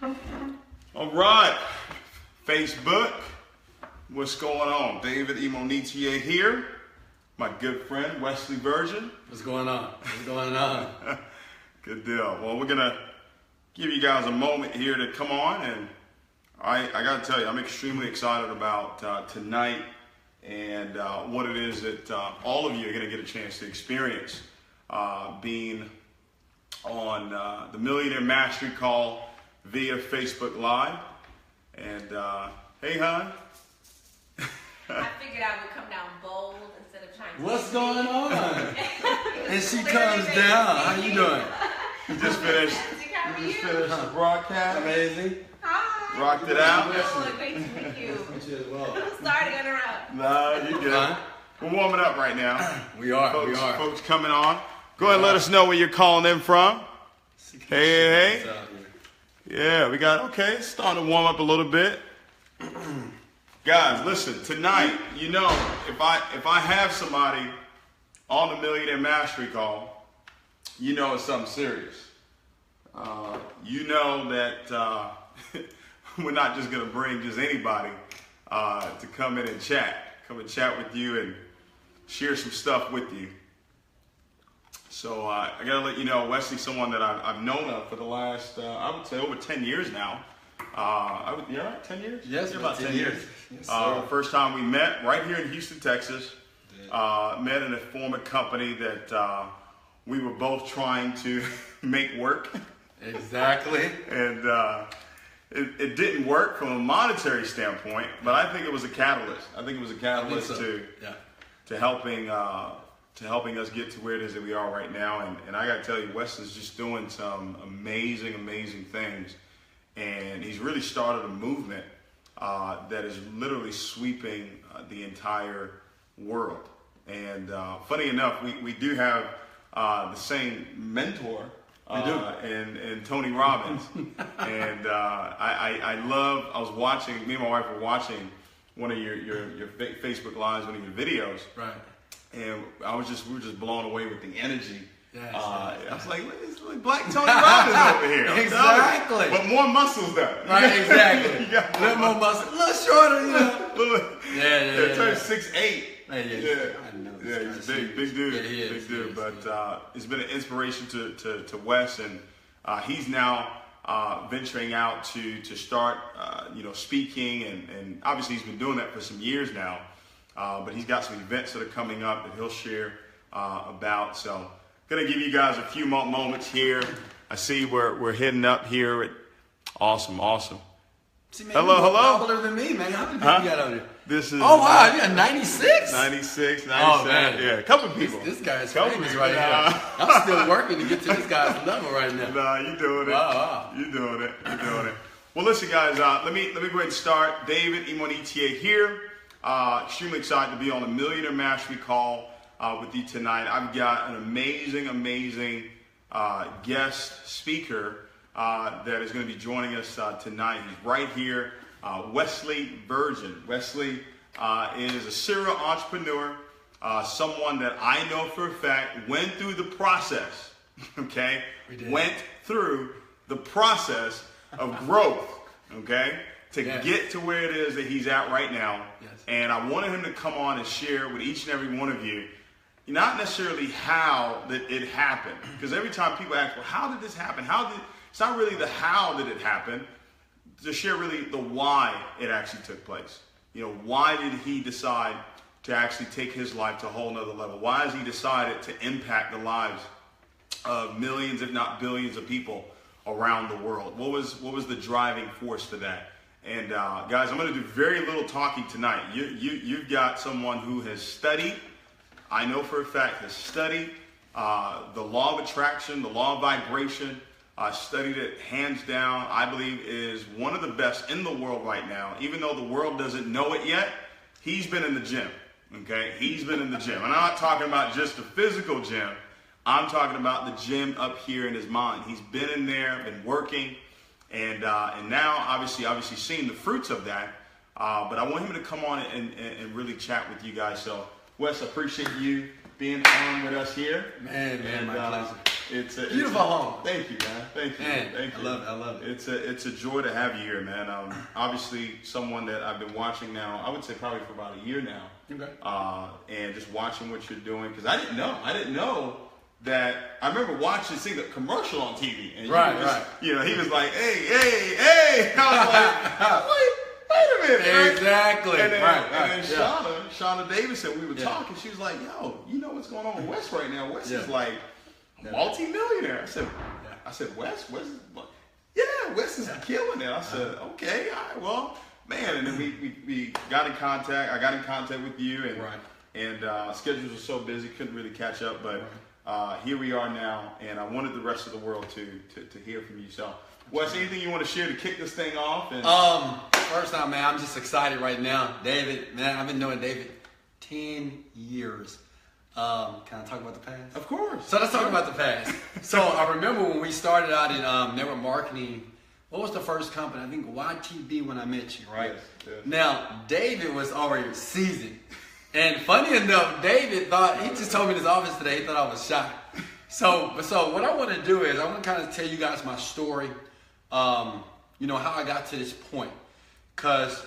All right, Facebook, what's going on? David Imonitie here. My good friend, Wesley Virgin. What's going on? What's going on? Good deal. Well, we're going to give you guys a moment here to come on. And I got to tell you, I'm extremely excited about tonight and what it is that all of you are going to get a chance to experience being on the Millionaire Mastery Call via Facebook Live. And hey, hon. I figured I would come down bold instead of trying to. What's going on? And she comes down. How you doing? You just finished. How are you? The broadcast. Amazing. Hi. Rocked it out. Oh, great to meet you. Meet you as well. Sorry to interrupt. No, you good. We're warming up right now. We are. Folks coming on. Go ahead and let us know where you're calling in from. Hey. Yeah, we got, okay, it's starting to warm up a little bit. Guys, listen, tonight, you know, if I have somebody on the Millionaire Mastery Call, you know it's something serious. You know that we're not just going to bring just anybody to come in and chat. Come and chat with you and share some stuff with you. So I got to let you know, Wesley's someone that I've known of for the last, I would say, over 10 years now. You're right, 10 years? Yes, about 10 years. Yes, first time we met right here in Houston, Texas. Met in a former company that we were both trying to make work. Exactly. And it didn't work from a monetary standpoint, but I think it was a catalyst. I think it was a catalyst to helping us get to where it is that we are right now. And I got to tell you, Wesley's just doing some amazing, amazing things. And he's really started a movement that is literally sweeping the entire world. And funny enough, we do have the same mentor. We do. And Tony Robbins. And I was watching, me and my wife were watching one of your Facebook Lives, one of your videos. Right. And we were just blown away with the energy. Yes, I was like, it's like Black Tony Robbins over here. Exactly. But more muscles though. Right, exactly. You got a little more muscle, a little shorter, you know. Yeah. Turned 6'8". Hey, Yeah, I know. yeah, he's big dude. Yeah, he is, big dude. he is. But it's been an inspiration to Wes, and he's now venturing out to start, speaking, and obviously he's been doing that for some years now. But he's got some events that are coming up that he'll share about. So, gonna give you guys a few moments here. I see we're heading up here. Awesome. See, man, hello. You're taller than me, man. How many people you got over there? This is. Oh wow, you got 96. 96, 97. Oh man, yeah, a couple people. This guy's famous right here. I'm still working to get to this guy's level right now. Nah, you doing it. Wow. You doing it. Well, listen, guys. Let me go ahead and start. David Imonitie here. Extremely excited to be on the Millionaire Mastery Call with you tonight. I've got an amazing guest speaker that is going to be joining us tonight. He's right here, Wesley Virgin. Wesley is a serial entrepreneur, someone that I know for a fact went through the process, okay? Went through the process of growth, okay? To get to where it is that he's at right now. Yes. And I wanted him to come on and share with each and every one of you, not necessarily how that it happened. Because every time people ask, well, how did this happen? It's not really the how did it happen, to share really the why it actually took place. You know, why did he decide to actually take his life to a whole nother level? Why has he decided to impact the lives of millions, if not billions of people around the world? What was the driving force for that? And guys, I'm going to do very little talking tonight. You've got someone who has studied, I know for a fact, has studied the law of attraction, the law of vibration, studied it hands down. I believe is one of the best in the world right now. Even though the world doesn't know it yet, he's been in the gym, okay? He's been in the gym. And I'm not talking about just the physical gym. I'm talking about the gym up here in his mind. He's been in there, been working. And now, obviously seeing the fruits of that. But I want him to come on and really chat with you guys. So, Wes, I appreciate you being on with us here. Man, my pleasure. It's a beautiful home. Thank you, man. Thank you. Man, Thank you. I love it. It's a joy to have you here, man. Obviously, someone that I've been watching now. I would say probably for about a year now. Okay. And just watching what you're doing, because I didn't know that. I remember seeing the commercial on TV, and right. You know, he was like, hey. I was like, wait a minute. Right? Exactly. And then, right. And then Shauna Davidson, we were talking. She was like, yo, you know what's going on with Wes right now? Wes is like a multi-millionaire. I said, Wes is, Wes is killing it. I said, okay, all right, well, man. And then we got in contact. I got in contact with you, and schedules were so busy, couldn't really catch up. But here we are now, and I wanted the rest of the world to hear from you. So, Wes, anything you want to share to kick this thing off? And first time, man, I'm just excited right now. David, man, I've been knowing David 10 years. Can I talk about the past? Of course. So let's talk about the past. So I remember when we started out in network marketing. What was the first company? I think YTB when I met you, right? Yes. Now, David was already seasoned. And funny enough, David he just told me in his office today, he thought I was shy. So what I want to do is I want to kind of tell you guys my story, how I got to this point. Because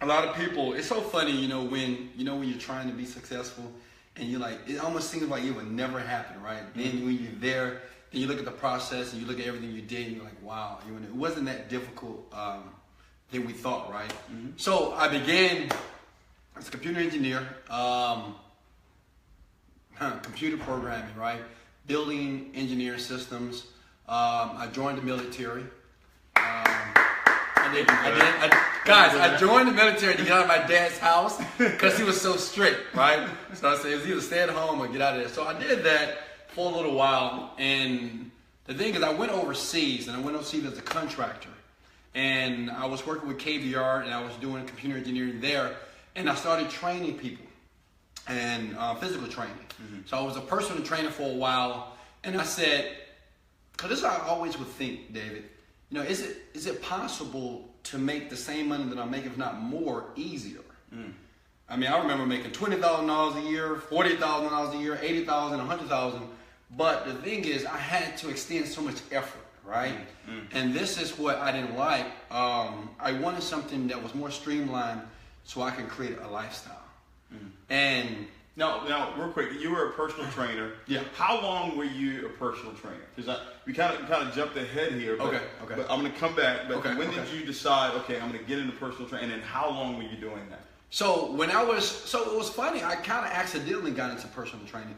a lot of people, it's so funny, when you're trying to be successful and you're like, it almost seems like it would never happen, right? Mm-hmm. Then when you're there, then you look at the process and you look at everything you did and you're like, wow, it wasn't that difficult than we thought, right? Mm-hmm. So I began as a computer engineer, computer programming, right? Building engineering systems. I joined the military. I joined the military to get out of my dad's house because he was so strict, right? So I said, it was either stay at home or get out of there. So I did that for a little while. And the thing is, I went overseas, and I went overseas as a contractor. And I was working with KBR, and I was doing computer engineering there. And I started training people and physical training. Mm-hmm. So I was a personal trainer for a while. And I said, because this is how I always would think, David. Is it possible to make the same money that I make, if not more, easier? Mm. I mean, I remember making $20,000 a year, $40,000 a year, $80,000, $100,000. But the thing is, I had to extend so much effort, right? Mm. And this is what I didn't like. I wanted something that was more streamlined so I can create a lifestyle. Mm. And Now, real quick, you were a personal trainer. Yeah. How long were you a personal trainer? Because we kind of jumped ahead here. But, okay. But I'm going to come back. But when did you decide, okay, I'm going to get into personal training, and how long were you doing that? So it was funny. I kind of accidentally got into personal training.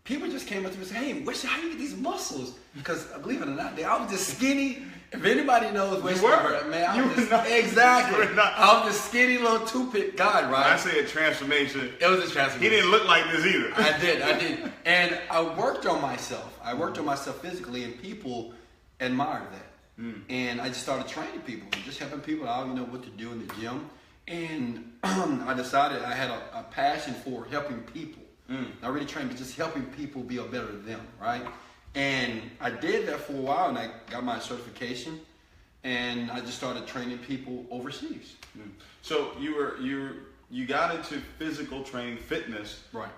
People just came up to me and said, "Hey, Wesley, how do you get these muscles?" Because believe it or not, I was just skinny. If anybody knows Wesley, man, I was the skinny little toothpick guy, right? I say a transformation. It was a transformation. He didn't look like this either. I did. And I worked on myself. Physically, and people admired that. Mm. And I just started training people, just helping people out, what to do in the gym. And I decided I had a passion for helping people. Not really training, but just helping people be a better them, right? And I did that for a while, and I got my certification, and I just started training people overseas. So you got into physical training, fitness, right?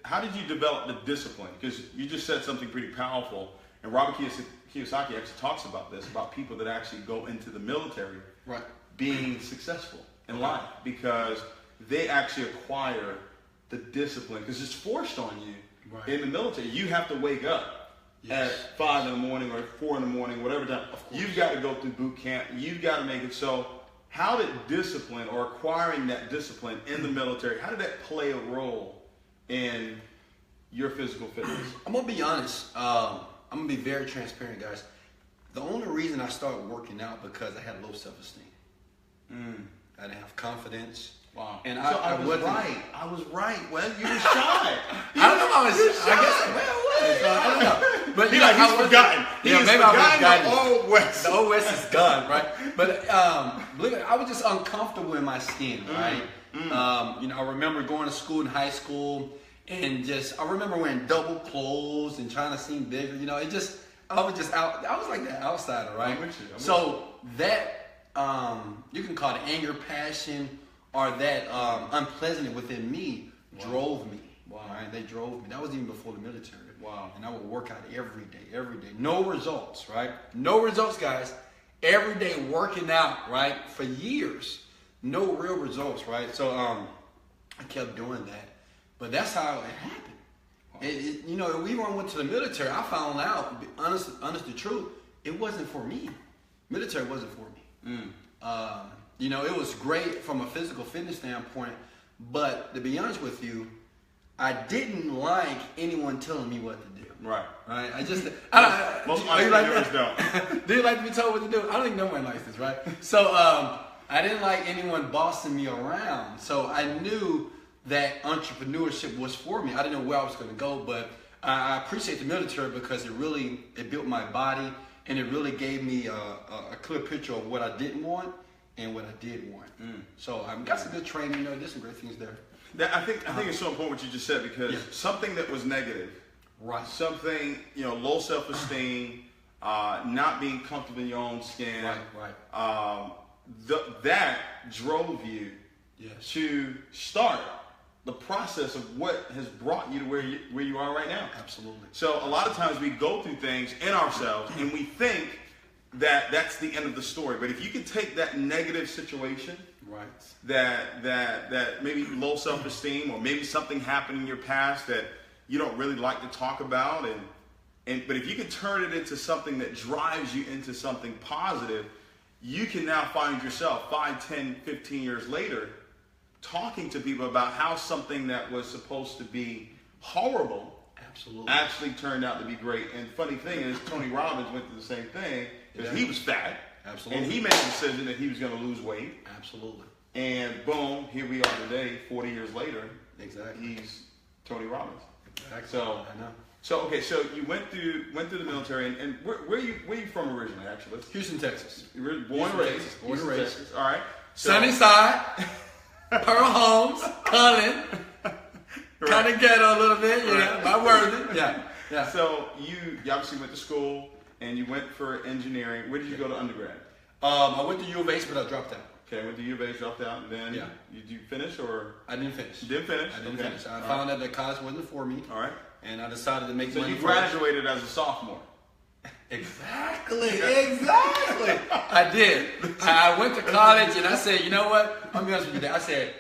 How did you develop the discipline? Because you just said something pretty powerful, and Robert Kiyosaki actually talks about this, about people that actually go into the military, right, being successful in life because they actually acquire the discipline, because it's forced on you. Right. In the military, you have to wake up at 5 in the morning or 4 in the morning, whatever time. You've got to go through boot camp. You've got to make it. So how did discipline, or acquiring that discipline in the military, how did that play a role in your physical fitness? I'm going to be honest. I'm going to be very transparent, guys. The only reason I started working out because I had low self-esteem. I didn't have confidence. Wow. And I was right. Well, you were shy. I don't know if I was. I guess I don't know. But he's forgotten. Maybe I was forgotten. The old West. The old West is gone, right? But believe it, I was just uncomfortable in my skin, right? I remember going to school in high school, and I remember wearing double clothes and trying to seem bigger. I was just out. I was like that outsider, right? I'm with you. So that you can call it anger, passion, or that unpleasantness within me drove me. Wow. Right? They drove me. That was even before the military. Wow. And I would work out every day. No results, right? No results, guys. Every day working out, right? For years. No real results, right? So I kept doing that. But that's how it happened. Wow. You know, even when I went to the military, I found out, honest the truth, it wasn't for me. Military wasn't for me. You know, it was great from a physical fitness standpoint, but to be honest with you, I didn't like anyone telling me what to do. Right. Right. I just most entrepreneurs don't. Do you like to be told what to do? I don't think no one likes this, right? So I didn't like anyone bossing me around. So I knew that entrepreneurship was for me. I didn't know where I was going to go, but I appreciate the military because it built my body and it really gave me a clear picture of what I didn't want and what I did want. So I got some good training. You know, there's some great things there. I think it's so important what you just said because something that was negative, right? Something, you know, low self-esteem, not being comfortable in your own skin, right? That drove you to start the process of what has brought you to where you are right now. Absolutely. So a lot of times we go through things in ourselves and we think that that's the end of the story. But if you can take that negative situation, right, that maybe low self-esteem or maybe something happened in your past that you don't really like to talk about, but if you can turn it into something that drives you into something positive, you can now find yourself 5, 10, 15 years later talking to people about how something that was supposed to be horrible actually turned out to be great. And funny thing is, Tony Robbins went through the same thing because he was fat. Absolutely. And he made a decision that he was going to lose weight. Absolutely. And boom, here we are today, 40 years later. Exactly. He's Tony Robbins. Exactly. So I know. So okay, so you went through the military, and where are you from originally? Actually, Houston, Texas. You were born and raised. Born and raised. Texas. All right. So, Sunnyside, Pearl Homes, Cullen, kind of ghetto a little bit, you know, not worthy. Yeah. So you obviously went to school and you went for engineering. Where did you go to undergrad? I went to U of H, but I dropped out. Okay, went to U of H, dropped out, and then did you finish or? I didn't finish. You didn't finish? I didn't finish. I found out that college wasn't for me. All right. And I decided to make money. So you graduated as a sophomore. Exactly. I did. I went to college and I said, you know what? I'm going to be honest with you. I said,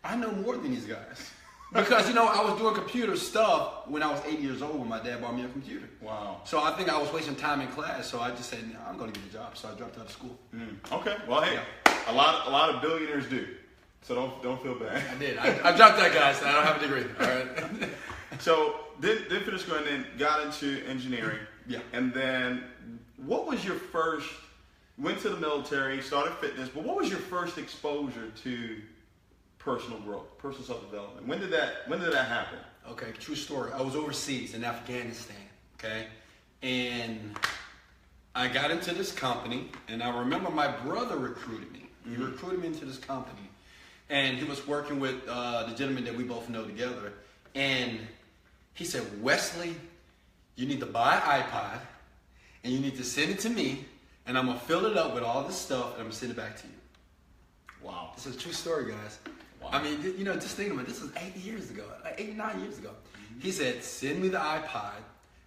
I know more than these guys. Because, you know, I was doing computer stuff when I was 8 years old when my dad bought me a computer. Wow. So I think I was wasting time in class. So I just said, no, I'm going to get a job. So I dropped out of school. Okay. Well, hey, a lot of billionaires do. So don't feel bad. I did. I dropped that, guys. I don't have a degree. All right. So then finished school and then got into engineering. Yeah. And then what was your first, went to the military, started fitness, but what was your first exposure to personal growth, personal self-development? When did that happen? Okay, true story. I was overseas in Afghanistan, okay? And I got into this company, and I remember my brother recruited me. He recruited me into this company. And he was working with the gentleman that we both know together. And he said, Wesley, you need to buy an iPod, and you need to send it to me, and I'm going to fill it up with all this stuff, and I'm going to send it back to you. Wow. This is a true story, guys. Wow. I mean, you know, just think about it. This was 8 years ago, like 8, 9 years ago. He said, send me the iPod,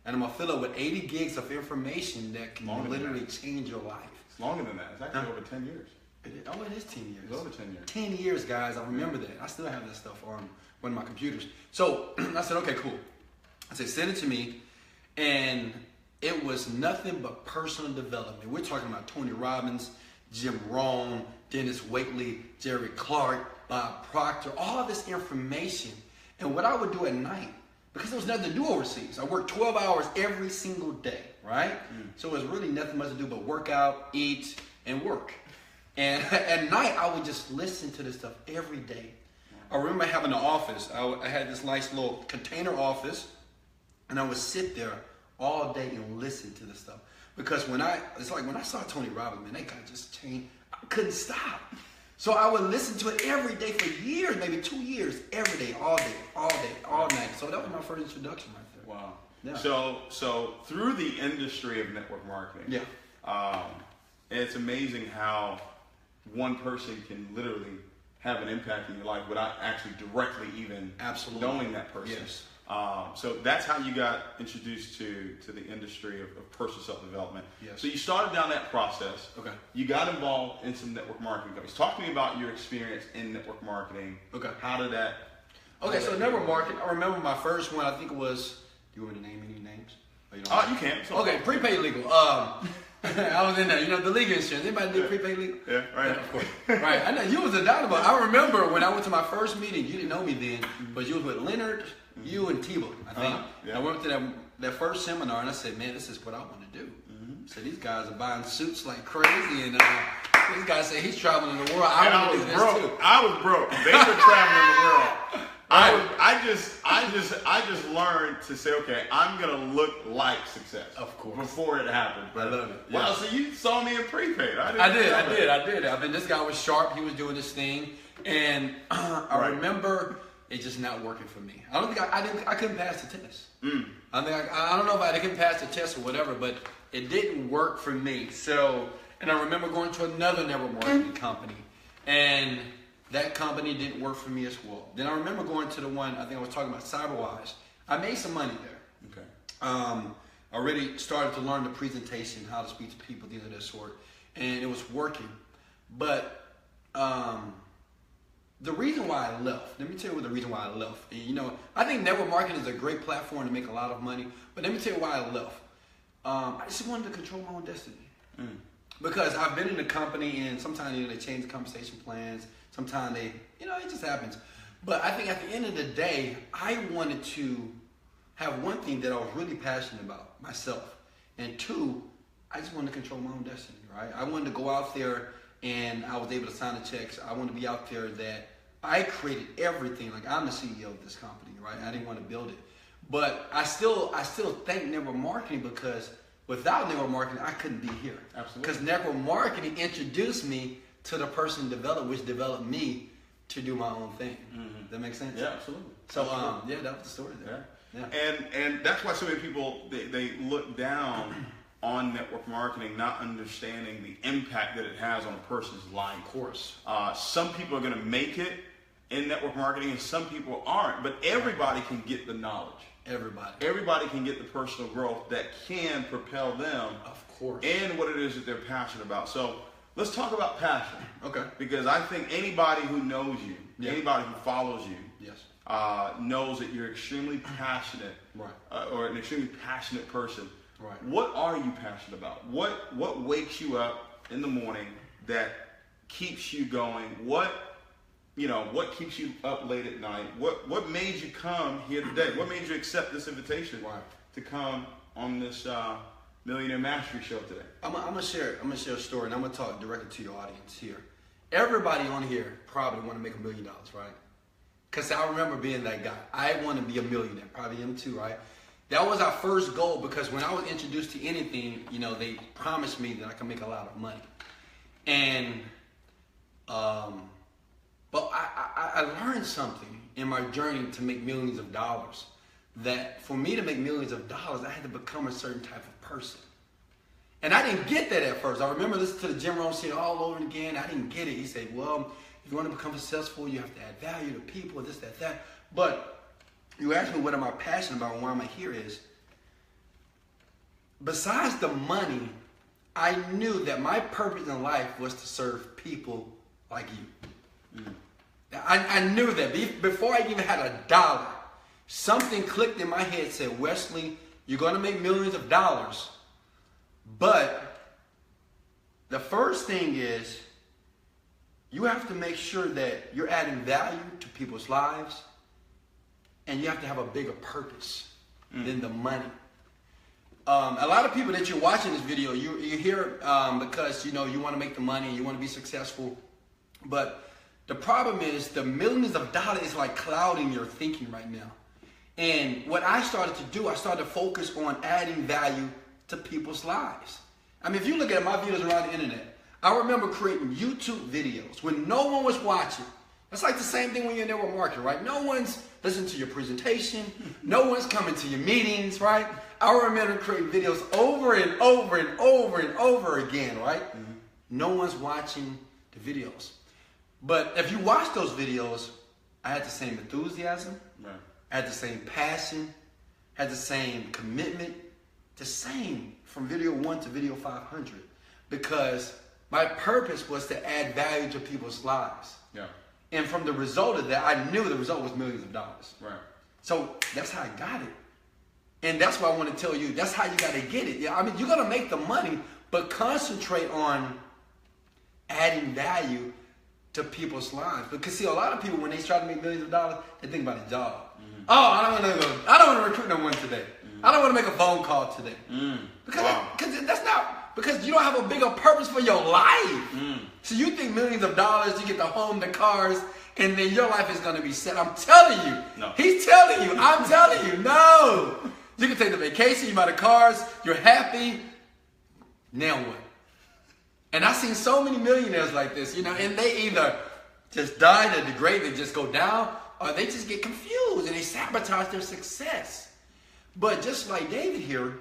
and I'm going to fill it with 80 gigs of information that can literally change your life. It's longer than that. It's actually over 10 years. It is 10 years. It's over 10 years. 10 years, guys. I remember that. I still have that stuff on one of my computers. So I said, okay, cool. I said, send it to me. And it was nothing but personal development. We're talking about Tony Robbins, Jim Rohn, Dennis Waitley, Jerry Clark, Bob Proctor, all this information. And what I would do at night, because there was nothing to do overseas. I worked 12 hours every single day, right? So it was really nothing much to do but work out, eat, and work. And at night, I would just listen to this stuff every day. I remember having an office. I had this nice little container office, and I would sit there all day and listen to this stuff. Because it's like when I saw Tony Robbins, man, that guy just changed. I couldn't stop. So I would listen to it every day for years, maybe 2 years, every day, all night. So that was my first introduction right there. Wow. Yeah. So through the industry of network marketing, it's amazing how one person can literally have an impact in your life without actually directly even knowing that person. Yes. So that's how you got introduced to the industry of personal self-development. Yes. So you started down that process. Okay. You got involved in some network marketing companies. Talk to me about your experience in network marketing. Okay. How did that? Okay, so network marketing, I remember my first one, I think it was, do you want me to name any names? You can. Okay, prepaid legal. I was in there, the legal insurance. Anybody do prepaid legal? Yeah, right. Yeah, of course. Right, I know, you was a doctor. I remember when I went to my first meeting, you didn't know me then, but you was with Leonard, you and Tebow, I think. Yeah. I went to that first seminar and I said, man, this is what I want to do. So these guys are buying suits like crazy, and this guy said he's traveling the world. I want to do this too. I was broke. They were traveling the world. I just learned to say, okay, I'm gonna look like success. Of course. Before it happened. I love it. Wow, Yeah. so you saw me in prepaid. I did. I mean, this guy was sharp. He was doing this thing, and I remember it just not working for me. I don't think I couldn't pass the test. I think I don't know if I couldn't pass the test or whatever, but it didn't work for me. So, and I remember going to another network marketing company, and that company didn't work for me as well. Then I remember going to the one, I think I was talking about CyberWise. I made some money there. Okay. I already started to learn the presentation, how to speak to people, things of that sort, and it was working. But the reason why I left, let me tell you the reason why I left. And, I think network marketing is a great platform to make a lot of money, but let me tell you why I left. I just wanted to control my own destiny. Because I've been in the company, and sometimes they change the compensation plans. Sometimes they, it just happens. But I think at the end of the day, I wanted to have one thing that I was really passionate about, myself. And two, I just wanted to control my own destiny, right? I wanted to go out there and I was able to sign the checks. I wanted to be out there that I created everything. Like, I'm the CEO of this company, right? I didn't want to build it. But I still thank network marketing, because without network marketing, I couldn't be here. Absolutely. Because network marketing introduced me to the person which developed me to do my own thing. Does that make sense? Yeah, absolutely. So, that was the story there. Yeah. And that's why so many people, they look down on network marketing, not understanding the impact that it has on a person's life. Of course. Some people are going to make it in network marketing and some people aren't, but everybody can get the knowledge. Everybody can get the personal growth that can propel them, of course, in what it is that they're passionate about. So let's talk about passion. Okay. Because I think anybody who knows you, anybody who follows you, knows that you're extremely passionate, right, or an extremely passionate person. Right. What are you passionate about? What wakes you up in the morning that keeps you going? What keeps you up late at night? What made you come here today? What made you accept this invitation to come on this Millionaire Mastery show today? I'm gonna share a story, and I'm gonna talk directly to your audience here. Everybody on here probably want to make $1 million, right? Because I remember being that guy. I want to be a millionaire. Probably am too, right? That was our first goal, because when I was introduced to anything, they promised me that I could make a lot of money. And but I learned something in my journey to make millions of dollars, that for me to make millions of dollars, I had to become a certain type of person. And I didn't get that at first. I remember listening to the Jim Rohn saying all over again. I didn't get it. He said, well, if you want to become successful, you have to add value to people, this, that. But you asked me what am I passionate about and why am I here is, besides the money, I knew that my purpose in life was to serve people like you. I knew that. Before I even had $1, something clicked in my head, said, Wesley, you're going to make millions of dollars, but the first thing is you have to make sure that you're adding value to people's lives, and you have to have a bigger purpose than the money. A lot of people that you're watching this video, you're here because you want to make the money and you want to be successful, but the problem is the millions of dollars is like clouding your thinking right now. And what I started to do, I started to focus on adding value to people's lives. I mean, if you look at my videos around the internet, I remember creating YouTube videos when no one was watching. It's like the same thing when you're in network marketing, right? No one's listening to your presentation. No one's coming to your meetings, right? I remember creating videos over and over and over and over again, right? No one's watching the videos. But if you watch those videos, I had the same enthusiasm, Right. I had the same passion, had the same commitment, the same from video 1 to video 500, because my purpose was to add value to people's lives. Yeah. And from the result of that, I knew the result was millions of dollars. Right. So that's how I got it. And that's why I want to tell you, that's how you got to get it. Yeah, I mean, you're going to make the money, but concentrate on adding value to people's lives. Because see, a lot of people, when they try to make millions of dollars, they think about a job. Mm-hmm. Oh, I don't want to recruit no one today. Mm-hmm. I don't want to make a phone call today. Because you don't have a bigger purpose for your life. So you think millions of dollars, you get the home, the cars, and then your life is going to be set. I'm telling you. No. He's telling you. I'm telling you. No. You can take the vacation, you buy the cars, you're happy. Now what? And I've seen so many millionaires like this, you know, and they either just die, they degrade, they just go down, or they just get confused and they sabotage their success. But just like David here,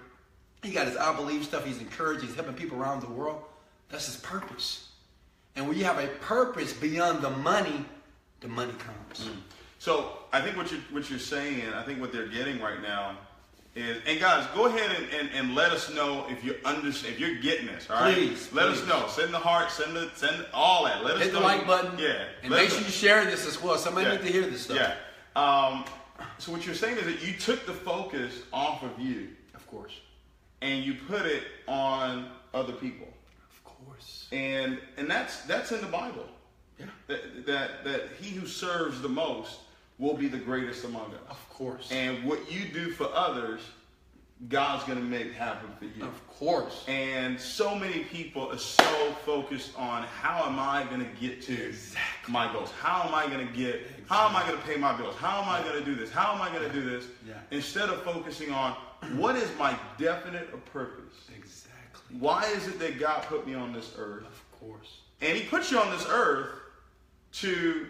he got his I believe stuff, he's encouraged, he's helping people around the world. That's his purpose. And when you have a purpose beyond the money comes. So I think what you're saying, I think what they're getting right now is, and guys, go ahead and let us know if you understand, if you're getting this, all right? Please. Let us know. Send the heart, send all that. Let us know. Hit the like button. Yeah. And make sure you share this as well. Somebody needs to hear this stuff. Yeah. So what you're saying is that you took the focus off of you. Of course. And you put it on other people. Of course. And that's in the Bible. Yeah. That he who serves the most will be the greatest among us. Of course. And what you do for others, God's going to make happen for you. Of course. And so many people are so focused on how am I going to get to my goals? How am I going to get, how am I going to pay my bills? How am I going to do this? How am I going to do this? Yeah. Instead of focusing on what is my definite purpose? Exactly. Why is it that God put me on this earth? Of course. And he puts you on this earth to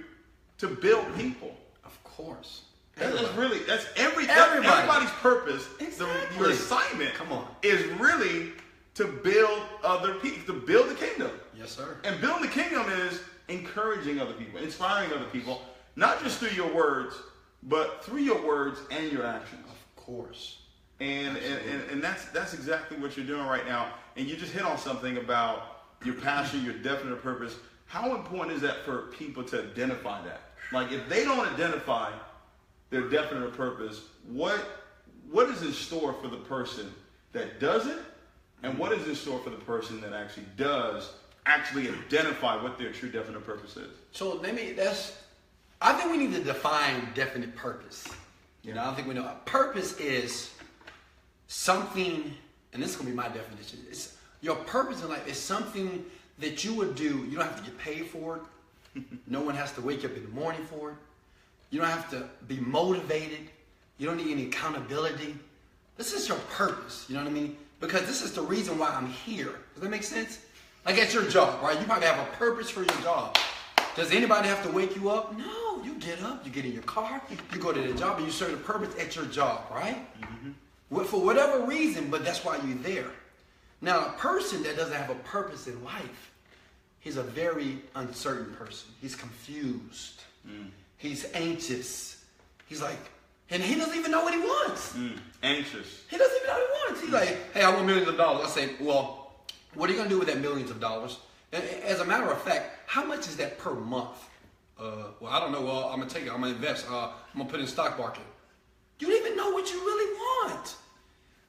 build people. Of course. That's everybody's purpose. Exactly. Your assignment, come on, is really to build other people, to build the kingdom. Yes, sir. And building the kingdom is encouraging other people, inspiring other people, not just through your words, but through your words and your actions. Of course. And that's exactly what you're doing right now. And you just hit on something about your passion, your definite purpose. How important is that for people to identify that? Like, if they don't identify their definite purpose, what is in store for the person that does it? And what is in store for the person that actually does actually identify what their true definite purpose is? So I think we need to define definite purpose. You know, I think we know. Purpose is something, and this is going to be my definition. It's your purpose in life is something that you would do. You don't have to get paid for it. No one has to wake up in the morning for it. You don't have to be motivated. You don't need any accountability. This is your purpose. You know what I mean? Because this is the reason why I'm here. Does that make sense? Like at your job, right? You probably have a purpose for your job. Does anybody have to wake you up? No. You get up, you get in your car, you go to the job, and you serve the purpose at your job, right? Mm-hmm. For whatever reason, but that's why you're there. Now, a person that doesn't have a purpose in life, he's a very uncertain person. He's confused. He's anxious. He's like, and he doesn't even know what he wants. Anxious. He doesn't even know what he wants. He's like, hey, I want millions of dollars. I say, well, what are you going to do with that millions of dollars? As a matter of fact, how much is that per month? Well, I don't know. Well, I'm going to take it. I'm going to invest. I'm going to put it in stock market. You don't even know what you really want.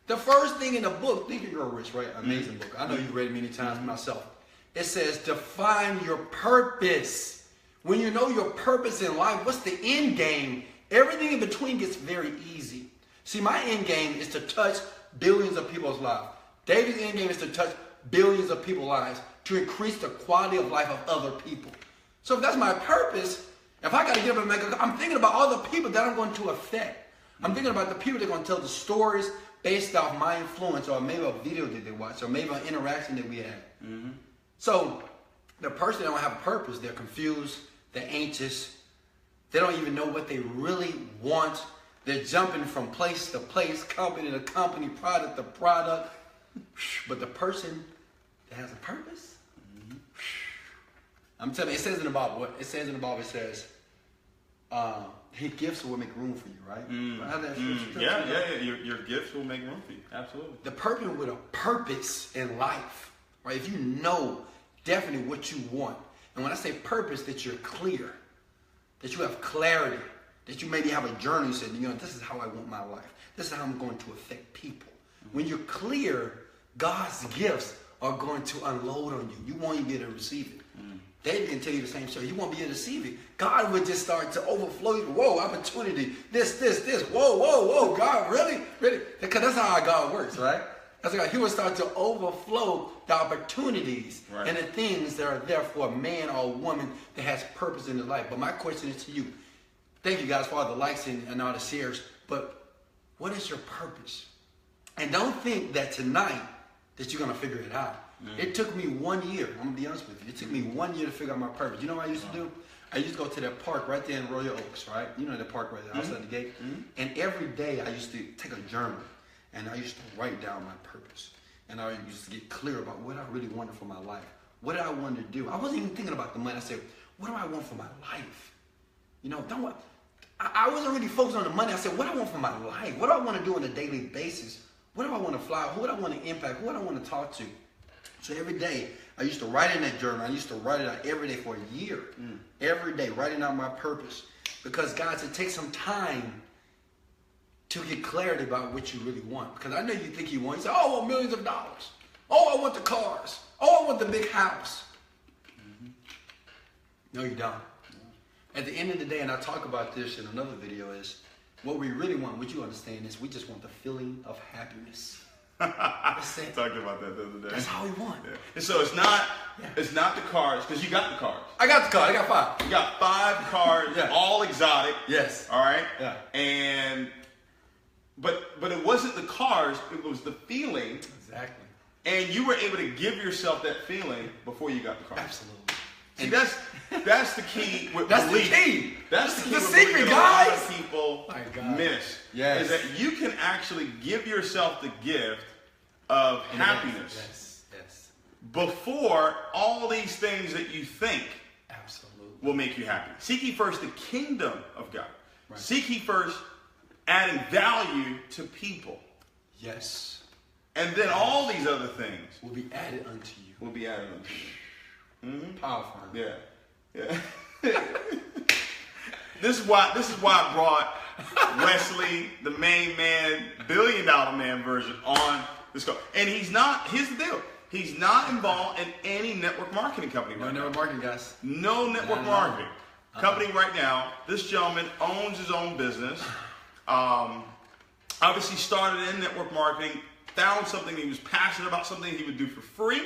The first thing in the book, Think and Grow Rich, right? Amazing book. I know you've read it many times myself. It says, define your purpose. When you know your purpose in life, what's the end game? Everything in between gets very easy. See, my end game is to touch billions of people's lives. David's end game is to touch billions of people's lives, to increase the quality of life of other people. So if that's my purpose, if I got to get up and make I'm thinking about all the people that I'm going to affect. I'm thinking about the people that are going to tell the stories based off my influence, or maybe a video that they watch, or maybe an interaction that we had. So the person that don't have a purpose, they're confused, they're anxious, they don't even know what they really want. They're jumping from place to place, company to company, product to product. But the person that has a purpose, I'm telling you, it says in the Bible. It says in the Bible. It says, "His gifts will make room for you." Right? Your gifts will make room for you. Absolutely. The person with a purpose in life, right? If you know definitely what you want, and when I say purpose, that you're clear, that you have clarity, that you maybe have a journey. You said, this is how I want my life. This is how I'm going to affect people. When you're clear, God's gifts are going to unload on you. You won't even be able to receive it. David can tell you the same story. You won't be able to receive it. God would just start to overflow you. Whoa, opportunity. This. Whoa. God, really? Because that's how our God works, right? That's how He will start to overflow the opportunities and the things that are there for a man or a woman that has purpose in their life. But my question is to you. Thank you guys for all the likes and all the shares. But what is your purpose? And don't think that tonight that you're going to figure it out. It took me 1 year. I'm going to be honest with you. It took me 1 year to figure out my purpose. You know what I used to do? I used to go to that park right there in Royal Oaks, right? You know that park right there outside the gate? And every day I used to take a journal and I used to write down my purpose. And I used to get clear about what I really wanted for my life. What did I want to do? I wasn't even thinking about the money. I said, what do I want for my life? I wasn't really focused on the money. I said, what do I want for my life? What do I want to do on a daily basis? What do I want to fly? Who do I want to impact? Who do I want to talk to? So every day, I used to write in that journal. I used to write it out every day for a year. Every day, writing out my purpose. Because God said, take some time to get clarity about what you really want. Because I know you think you want. You say, oh, I want millions of dollars. Oh, I want the cars. Oh, I want the big house. No, you don't. At the end of the day, and I talk about this in another video, is what we really want, what you understand is we just want the feeling of happiness. That's it. Talked about that the other day. That's all we want. Yeah. And so it's not the cars, because you got the cars. I got the car. I got 5. You got 5 cars, all exotic. Yes. All right. Yeah. And but it wasn't the cars; it was the feeling. Exactly. And you were able to give yourself that feeling before you got the car. Absolutely. See, that's the key with that's belief. The key. That's the key. The with secret, belief guys. A lot of people miss. Yes. Is that you can actually give yourself the gift of happiness. Yes. Before all these things that you think will make you happy. Seek ye first the kingdom of God. Right. Seek ye first adding value to people. Yes. And then all these other things will be added unto you. Will be added unto you. Powerful. Yeah. This is why I brought Wesley, the main man, $1 billion man version on this call. And here's the deal. He's not involved in any network marketing company right now. No network marketing, guys. No network marketing company right now. This gentleman owns his own business. Obviously started in network marketing, found something he was passionate about, something he would do for free.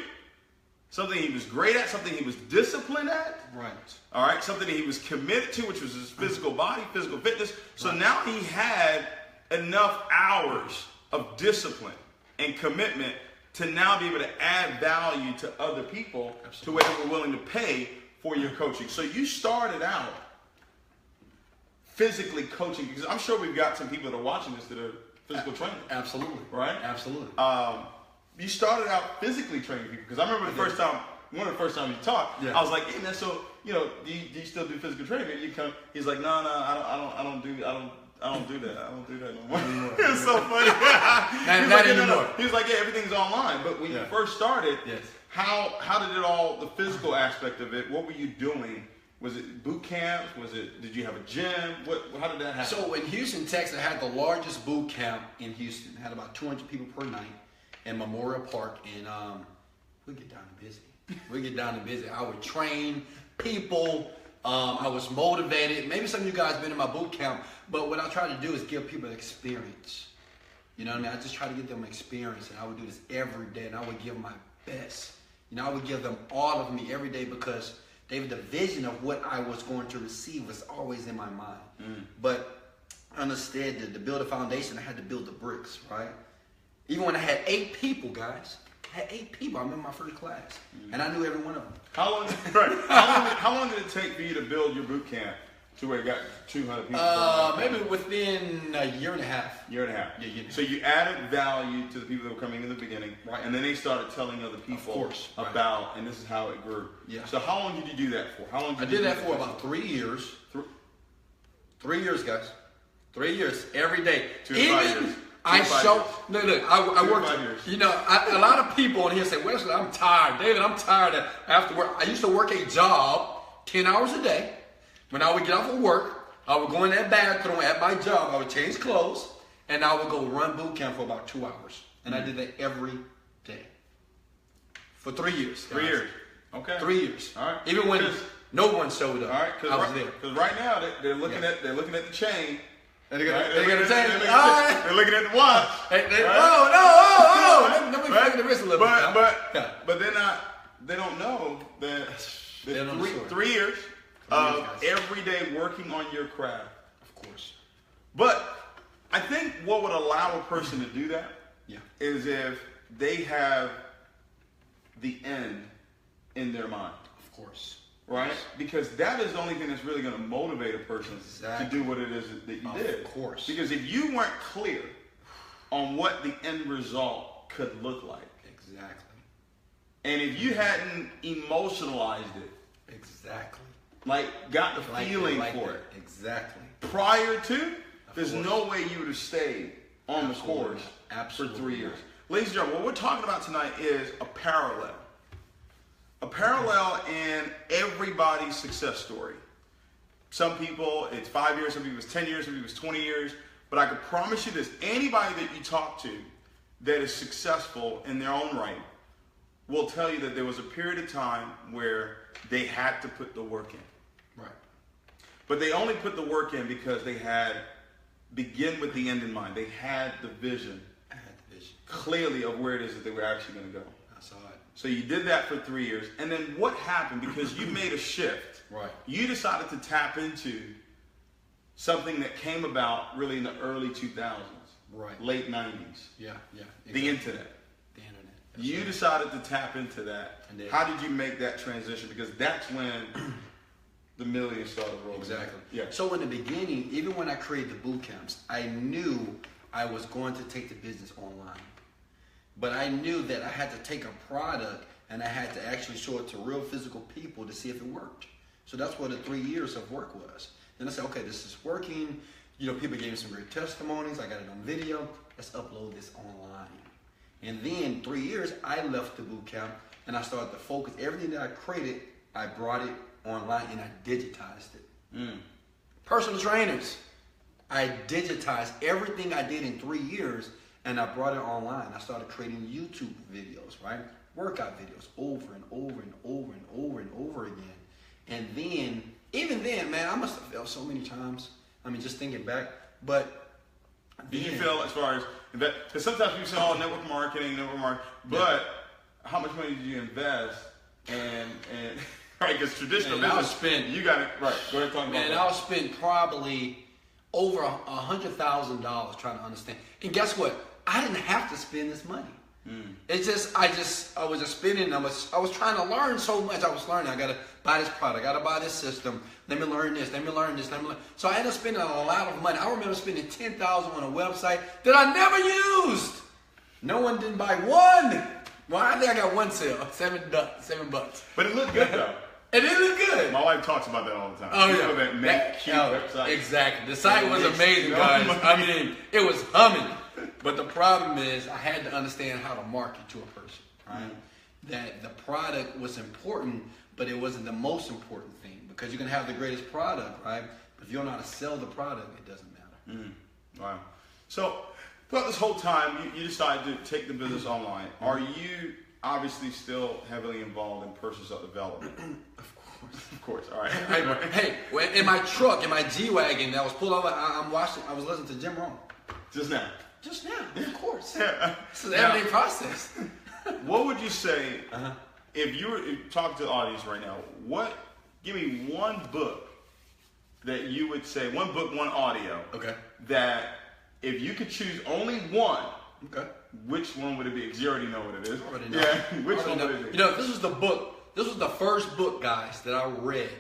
Something he was great at, something he was disciplined at. Right. All right. Something he was committed to, which was his physical body, physical fitness. So now he had enough hours of discipline and commitment to now be able to add value to other people to where they were willing to pay for your coaching. So you started out physically coaching, because I'm sure we've got some people that are watching this that are physical trainers. Absolutely. Right? Absolutely. You started out physically training people, because I remember one of the first times you talked, I was like, hey man, so do you still do physical training? And you come, he's like, no, I don't do that. I don't do that no more. It was so funny. Not anymore. He was like, yeah, everything's online. But when you first started, how did it all, the physical aspect of it, what were you doing? Was it boot camps? Did you have a gym? How did that happen? So in Houston, Texas, I had the largest boot camp in Houston. I had about 200 people per night in Memorial Park, and we get down to busy. I would train people. I was motivated. Maybe some of you guys been in my boot camp, but what I try to do is give people experience. You know what I mean? I just try to give them experience, and I would do this every day, and I would give my best. I would give them all of me every day, because David, the vision of what I was going to receive was always in my mind. But understand that to build a foundation, I had to build the bricks, right? Even when I had 8 people, guys. I had 8 people. I'm in my first class. And I knew every one of them. How long did it take for you to build your boot camp To where you got 200 people? Maybe within a year and a half. Year and a half. Yeah. So you added value to the people that were coming in the beginning, right? And then they started telling other people about, and this is how it grew. Yeah. So how long did you do that for? How long? Did I did that for about 3 years. 3 years, guys. 3 years every day. 2 to 5 years. I worked. You know, a lot of people on here say, Wesley, I'm tired. David, I'm tired after work. I used to work a job 10 hours a day. When I would get off of work, I would go in that bathroom at my job. I would change clothes, and I would go run boot camp for about 2 hours. And I did that every day for 3 years. 3 years. Okay. 3 years. All right. Even when no one showed up, all right, I was there. Because right now they're looking at the chain. They're looking at the chain. They're looking at the watch. Let me flick the wrist a little bit. But they don't know that 3 years of every day working on your craft. Of course. But I think what would allow a person to do that is if they have the end in their mind. Of course. Right? Because that is the only thing that's really going to motivate a person to do what it is that you did. Of course. Because if you weren't clear on what the end result could look like. Exactly. And if you hadn't emotionalized it. Exactly. Like got the feeling for it. Exactly. Prior to, there's no way you would have stayed on the course for 3 years. Ladies and gentlemen, what we're talking about tonight is a parallel. A parallel in everybody's success story. Some people, it's 5 years, some people it's 10 years, some people it's 20 years. But I can promise you this, anybody that you talk to that is successful in their own right will tell you that there was a period of time where they had to put the work in. Right. But they only put the work in because they had, begin with the end in mind. They had the vision. Clearly of where it is that they were actually going to go. I saw it. So you did that for 3 years. And then what happened? Because you made a shift. Right. You decided to tap into something that came about really in the early 2000s. Right. Late 90s. Yeah. Exactly. The internet. You decided to tap into that. How did you make that transition? Because that's when the millions started rolling. Exactly. Yeah. So in the beginning, even when I created the boot camps, I knew I was going to take the business online. But I knew that I had to take a product and I had to actually show it to real physical people to see if it worked. So that's what the 3 years of work was. Then I said, okay, this is working. You know, people gave me some great testimonies. I got it on video. Let's upload this online. And then 3 years, I left the boot camp and I started to focus. Everything that I created, I brought it online and I digitized it. Personal trainers. I digitized everything I did in 3 years and I brought it online. I started creating YouTube videos, right? Workout videos over and over and over and over and over again. And then, even then, man, I must have failed so many times. I mean, just thinking back. But did you feel as far as, because sometimes people say, oh, network marketing, but how much money did you invest? And right, because traditional business, you got it, right, go ahead and talk about that. Man, I'll spend probably over $100,000 trying to understand. And guess what? I didn't have to spend this money. It's just, I was just spending. I was trying to learn so much. I was learning. I got to buy this product. I got to buy this system. Let me learn this. Let me learn this. So I ended up spending a lot of money. I remember spending $10,000 on a website that I never used. No one didn't buy one. Well, I think I got one sale, $7. But it looked good though. It did look good. My wife talks about that all the time. Oh yeah, that make cute website. Exactly. The site was amazing, guys. I mean, it was humming. But the problem is, I had to understand how to market to a person, right? That the product was important, but it wasn't the most important thing. Because you can have the greatest product, right? But if you don't know how to sell the product, it doesn't matter. Wow. So, throughout this whole time, you decided to take the business online. Are you obviously still heavily involved in personal self-development? Of course. All right. Hey, in my truck, in my G-Wagon that was pulled over, I was listening to Jim Rohn. Just now? Just now, of course. This is an everyday process. What would you say if you were talking to the audience right now? Give me one book that you would say, one book, one audio. Okay. That if you could choose only one, okay, which one would it be? Because you already know what it is. I already know. Yeah. Which one would it be? You know, this was the book. This was the first book, guys, that I read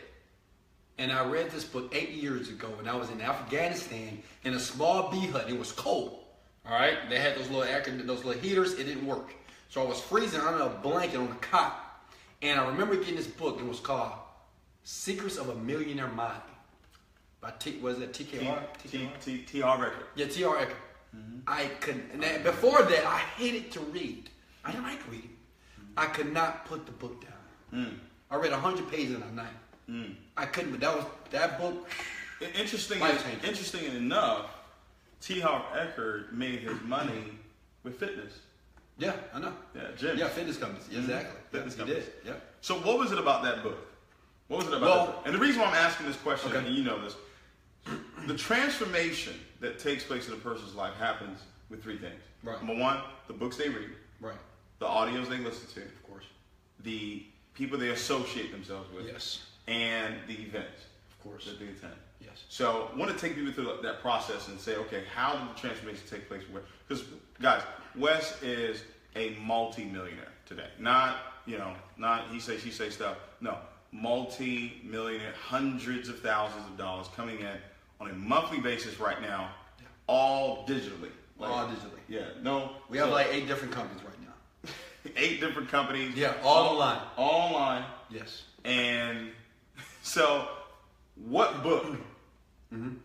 And I read this book 8 years ago when I was in Afghanistan in a small bee hut. It was cold. All right, they had those little heaters. It didn't work, so I was freezing under a blanket on the cot. And I remember getting this book. It was called "Secrets of a Millionaire Mind" by TKR? T.R. Record. Yeah, T.R. Record. I couldn't. Before that, I hated to read. I didn't like reading. I could not put the book down. I read 100 pages in a night. I couldn't. But that book. Interesting enough. T.R. Eckert made his money with fitness. Yeah, I know. Yeah, gyms. Yeah, fitness companies. Exactly. Fitness He companies. did. Yeah. So what was it about that book? What was it about that book? And the reason why I'm asking this question, and you know this, the transformation that takes place in a person's life happens with three things. Right. Number one, the books they read. Right. The audios they listen to. Of course. The people they associate themselves with. Yes. And the events. Of course. That they attend. Yes. So I want to take people through that process and say, okay, how did the transformation take place? Because, guys, Wes is a multi-millionaire today. Not he say, she say stuff. No, multi-millionaire, hundreds of thousands of dollars coming in on a monthly basis right now, all digitally. All digitally. Yeah, no. We have like 8 different companies right now. 8 different companies. Yeah, all online. All online. Yes. And so, what book?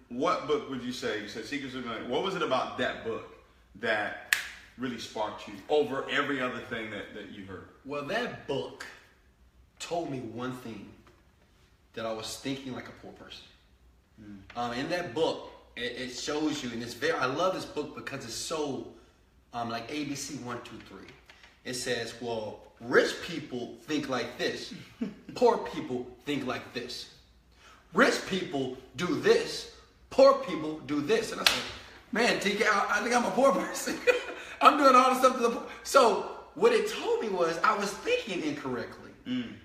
What book would you say? You said Secrets of a Millionaire. What was it about that book that really sparked you over every other thing that you heard? Well, that book told me one thing, that I was thinking like a poor person. In that book, it shows you, and it's I love this book because it's so like ABC 1, 2, 3. It says, well, rich people think like this. Poor people think like this. Rich people do this. Poor people do this. And I said, man, TK, I think I'm a poor person. I'm doing all the stuff to the poor. So what it told me was I was thinking incorrectly.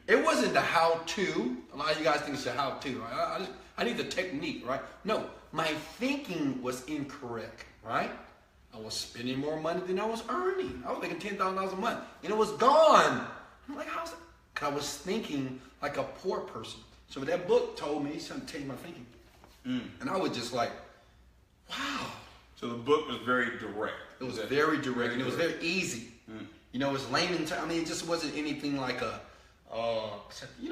It wasn't the how-to. A lot of you guys think it's the how-to, right? I need the technique, right? No, my thinking was incorrect, right? I was spending more money than I was earning. I was making $10,000 a month, and it was gone. I'm like, how's it? Because I was thinking like a poor person. So that book told me something to change my thinking. And I was just like, wow. So the book was very direct. It was very direct, and it was very easy. You know, it was layman terms. I mean, it just wasn't anything like a,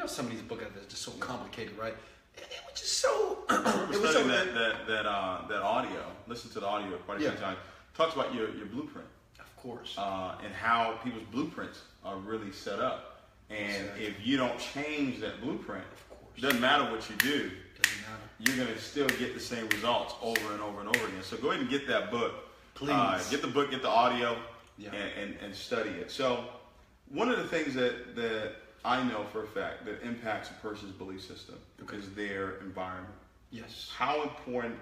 some of these books are just so complicated, right? It was just so. It was so that audio. Listen to the audio quite a few times. Talks about your blueprint. Of course. And how people's blueprints are really set up. And if you don't change that blueprint, it doesn't matter what you do. You're going to still get the same results over and over and over again. So go ahead and get that book. Please. Get the book, get the audio, and study it. So one of the things that I know for a fact that impacts a person's belief system is their environment. Yes. How important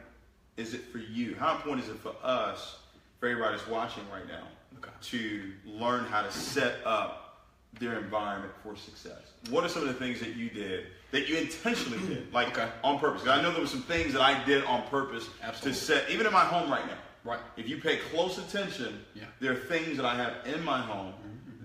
is it for you? How important is it for us, for everybody that's watching right now, to learn how to set up their environment for success? What are some of the things that you did, that you intentionally did, like on purpose? Because I know there were some things that I did on purpose to set, even in my home right now. Right. If you pay close attention, there are things that I have in my home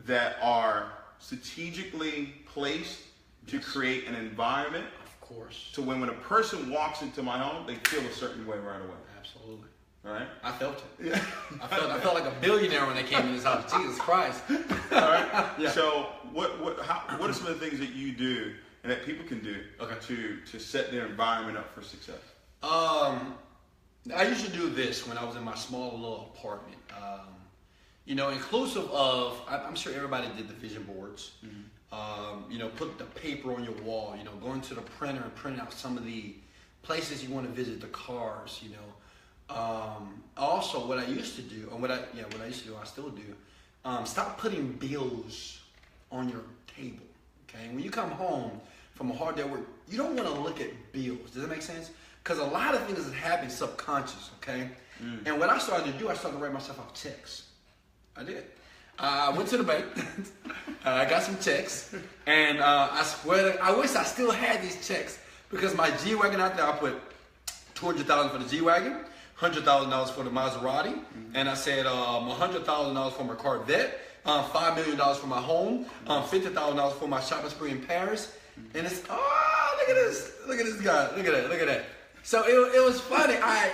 that are strategically placed to create an environment. Of course. To when a person walks into my home, they feel a certain way right away. Absolutely. All right? I felt it. Yeah. I felt like a billionaire when they came in this house. Jesus Christ. All right? Yeah. So what are some of the things that you do and that people can do to set their environment up for success? I used to do this when I was in my small little apartment. Inclusive of, I'm sure everybody did the vision boards. Put the paper on your wall, going to the printer and printing out some of the places you want to visit, the cars, Also, what I used to do, and I still do, stop putting bills on your table, okay? When you come home from a hard day at work, you don't want to look at bills. Does that make sense? Because a lot of things that happen subconscious, okay? And what I started to do, I started to write myself out checks. I did. I went to the bank. I got some checks, and I swear, I wish I still had these checks, because my G-Wagon out there, I put $200,000 for the G-Wagon, $100,000 for the Maserati, and I said $100,000 for my Corvette, $5 million for my home, $50,000 for my shopping spree in Paris, and it's, look look at this. Look at this guy. Look at that. Look at that. So it was funny. I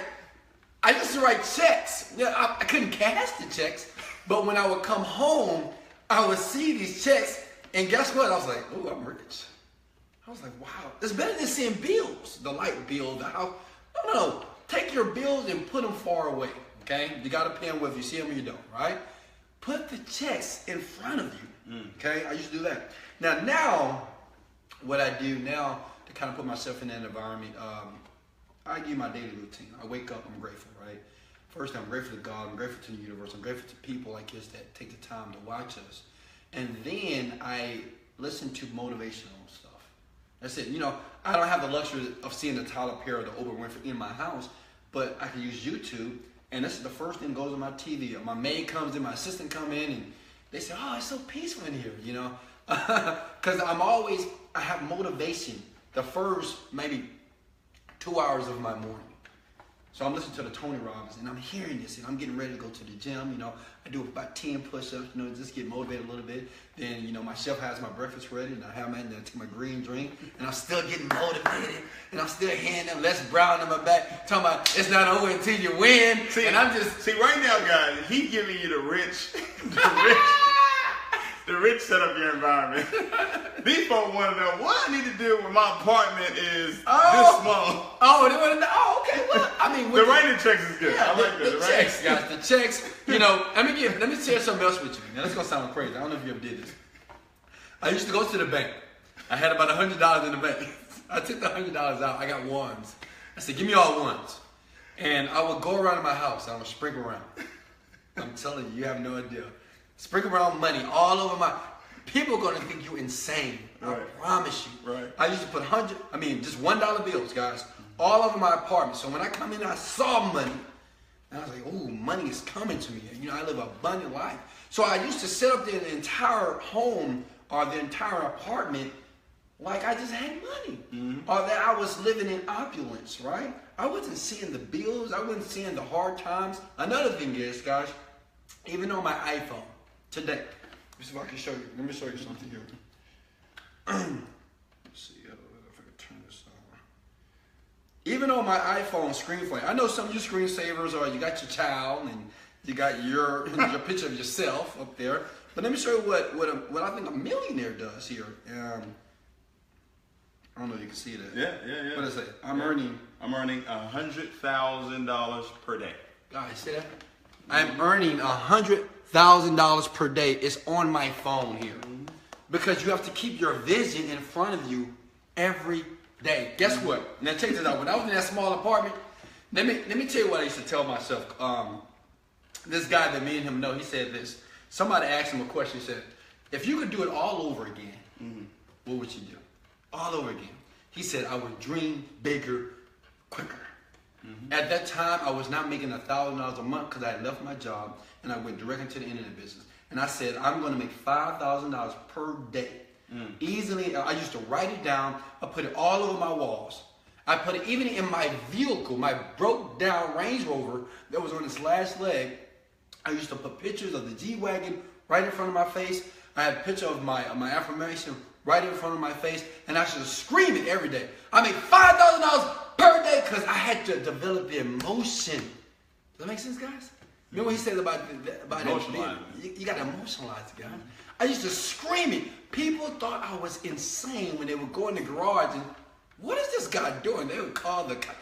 used to write checks. Yeah, I couldn't cash the checks, but when I would come home, I would see these checks, and guess what? I was like, "Ooh, I'm rich." I was like, "Wow, it's better than seeing bills, the light bill, the house." No. Take your bills and put them far away. Okay, you got to pay them whether you see them or you don't. Right? Put the checks in front of you. Okay, I used to do that. Now, what I do now to kind of put myself in that environment, I give my daily routine. I wake up, I'm grateful, right? First, I'm grateful to God, I'm grateful to the universe, I'm grateful to people like this that take the time to watch us. And then I listen to motivational stuff. That's it. You know, I don't have the luxury of seeing the Tyler Perry or the Oprah Winfrey in my house, but I can use YouTube, and this is the first thing that goes on my TV. My maid comes in, my assistant come in, and they say, "Oh, it's so peaceful in here," you know? Because I have motivation the first maybe 2 hours of my morning. So I'm listening to the Tony Robbins, and I'm hearing this, and I'm getting ready to go to the gym. You know, I do about 10 push-ups, you know, just get motivated a little bit. Then, you know, my chef has my breakfast ready, and I take my green drink, and I'm still getting motivated, and I'm still hearing them Les Brown in my back, talking about it's not over until you win. See, and I'm just... See, right now, guys, he's giving you the rich set of your environment. These folks want to know what I need to do when my apartment is this small. Oh, they want to know. Oh, okay. Well, I mean, the writing checks is good. Yeah, I like the checks, guys. The checks. You know, let me share something else with you. Now, this gonna sound crazy. I don't know if you ever did this. I used to go to the bank. I had about $100 in the bank. I took the $100 out. I got ones. I said, "Give me all ones." And I would go around in my house. I would sprinkle around. I'm telling you, you have no idea. Sprinkle around money all over my... People are going to think you're insane. Right. I promise you. Right. I used to put just $1 bills, guys, all over my apartment. So when I come in, I saw money. And I was like, ooh, money is coming to me. You know, I live an abundant life. So I used to set up the entire home or the entire apartment like I just had money. Or that I was living in opulence, right? I wasn't seeing the bills. I wasn't seeing the hard times. Another thing is, guys, even on my iPhone, today, let me see if I can show you. Let me show you something here. Let's see if I can turn this on. Even on my iPhone screen flame, I know some of you screensavers are you got your child and you got your picture of yourself up there. But let me show you what I think a millionaire does here. I don't know if you can see that. Yeah. What is it? I'm earning $100,000 per day. Guys, see that? I'm earning $100,000 per day. It's on my phone here. Because you have to keep your vision in front of you every day. Guess what? Now check this out. When I was in that small apartment, let me tell you what I used to tell myself. This guy that me and him know, he said this. Somebody asked him a question. He said, if you could do it all over again, what would you do? All over again. He said, I would dream bigger, quicker. At that time, I was not making $1,000 a month because I had left my job and I went directly to the internet business. And I said, I'm going to make $5,000 per day. Easily, I used to write it down. I put it all over my walls. I put it even in my vehicle, my broke down Range Rover that was on its last leg. I used to put pictures of the G-Wagon right in front of my face. I had a picture of my affirmation right in front of my face. And I should scream it every day. I make $5,000 per day because I had to develop the emotion. Does that make sense, guys? Remember what he said about Emotionalize it? You got to emotionalize it, guys. I used to scream it. People thought I was insane when they would go in the garage and, what is this guy doing? They would call the guy.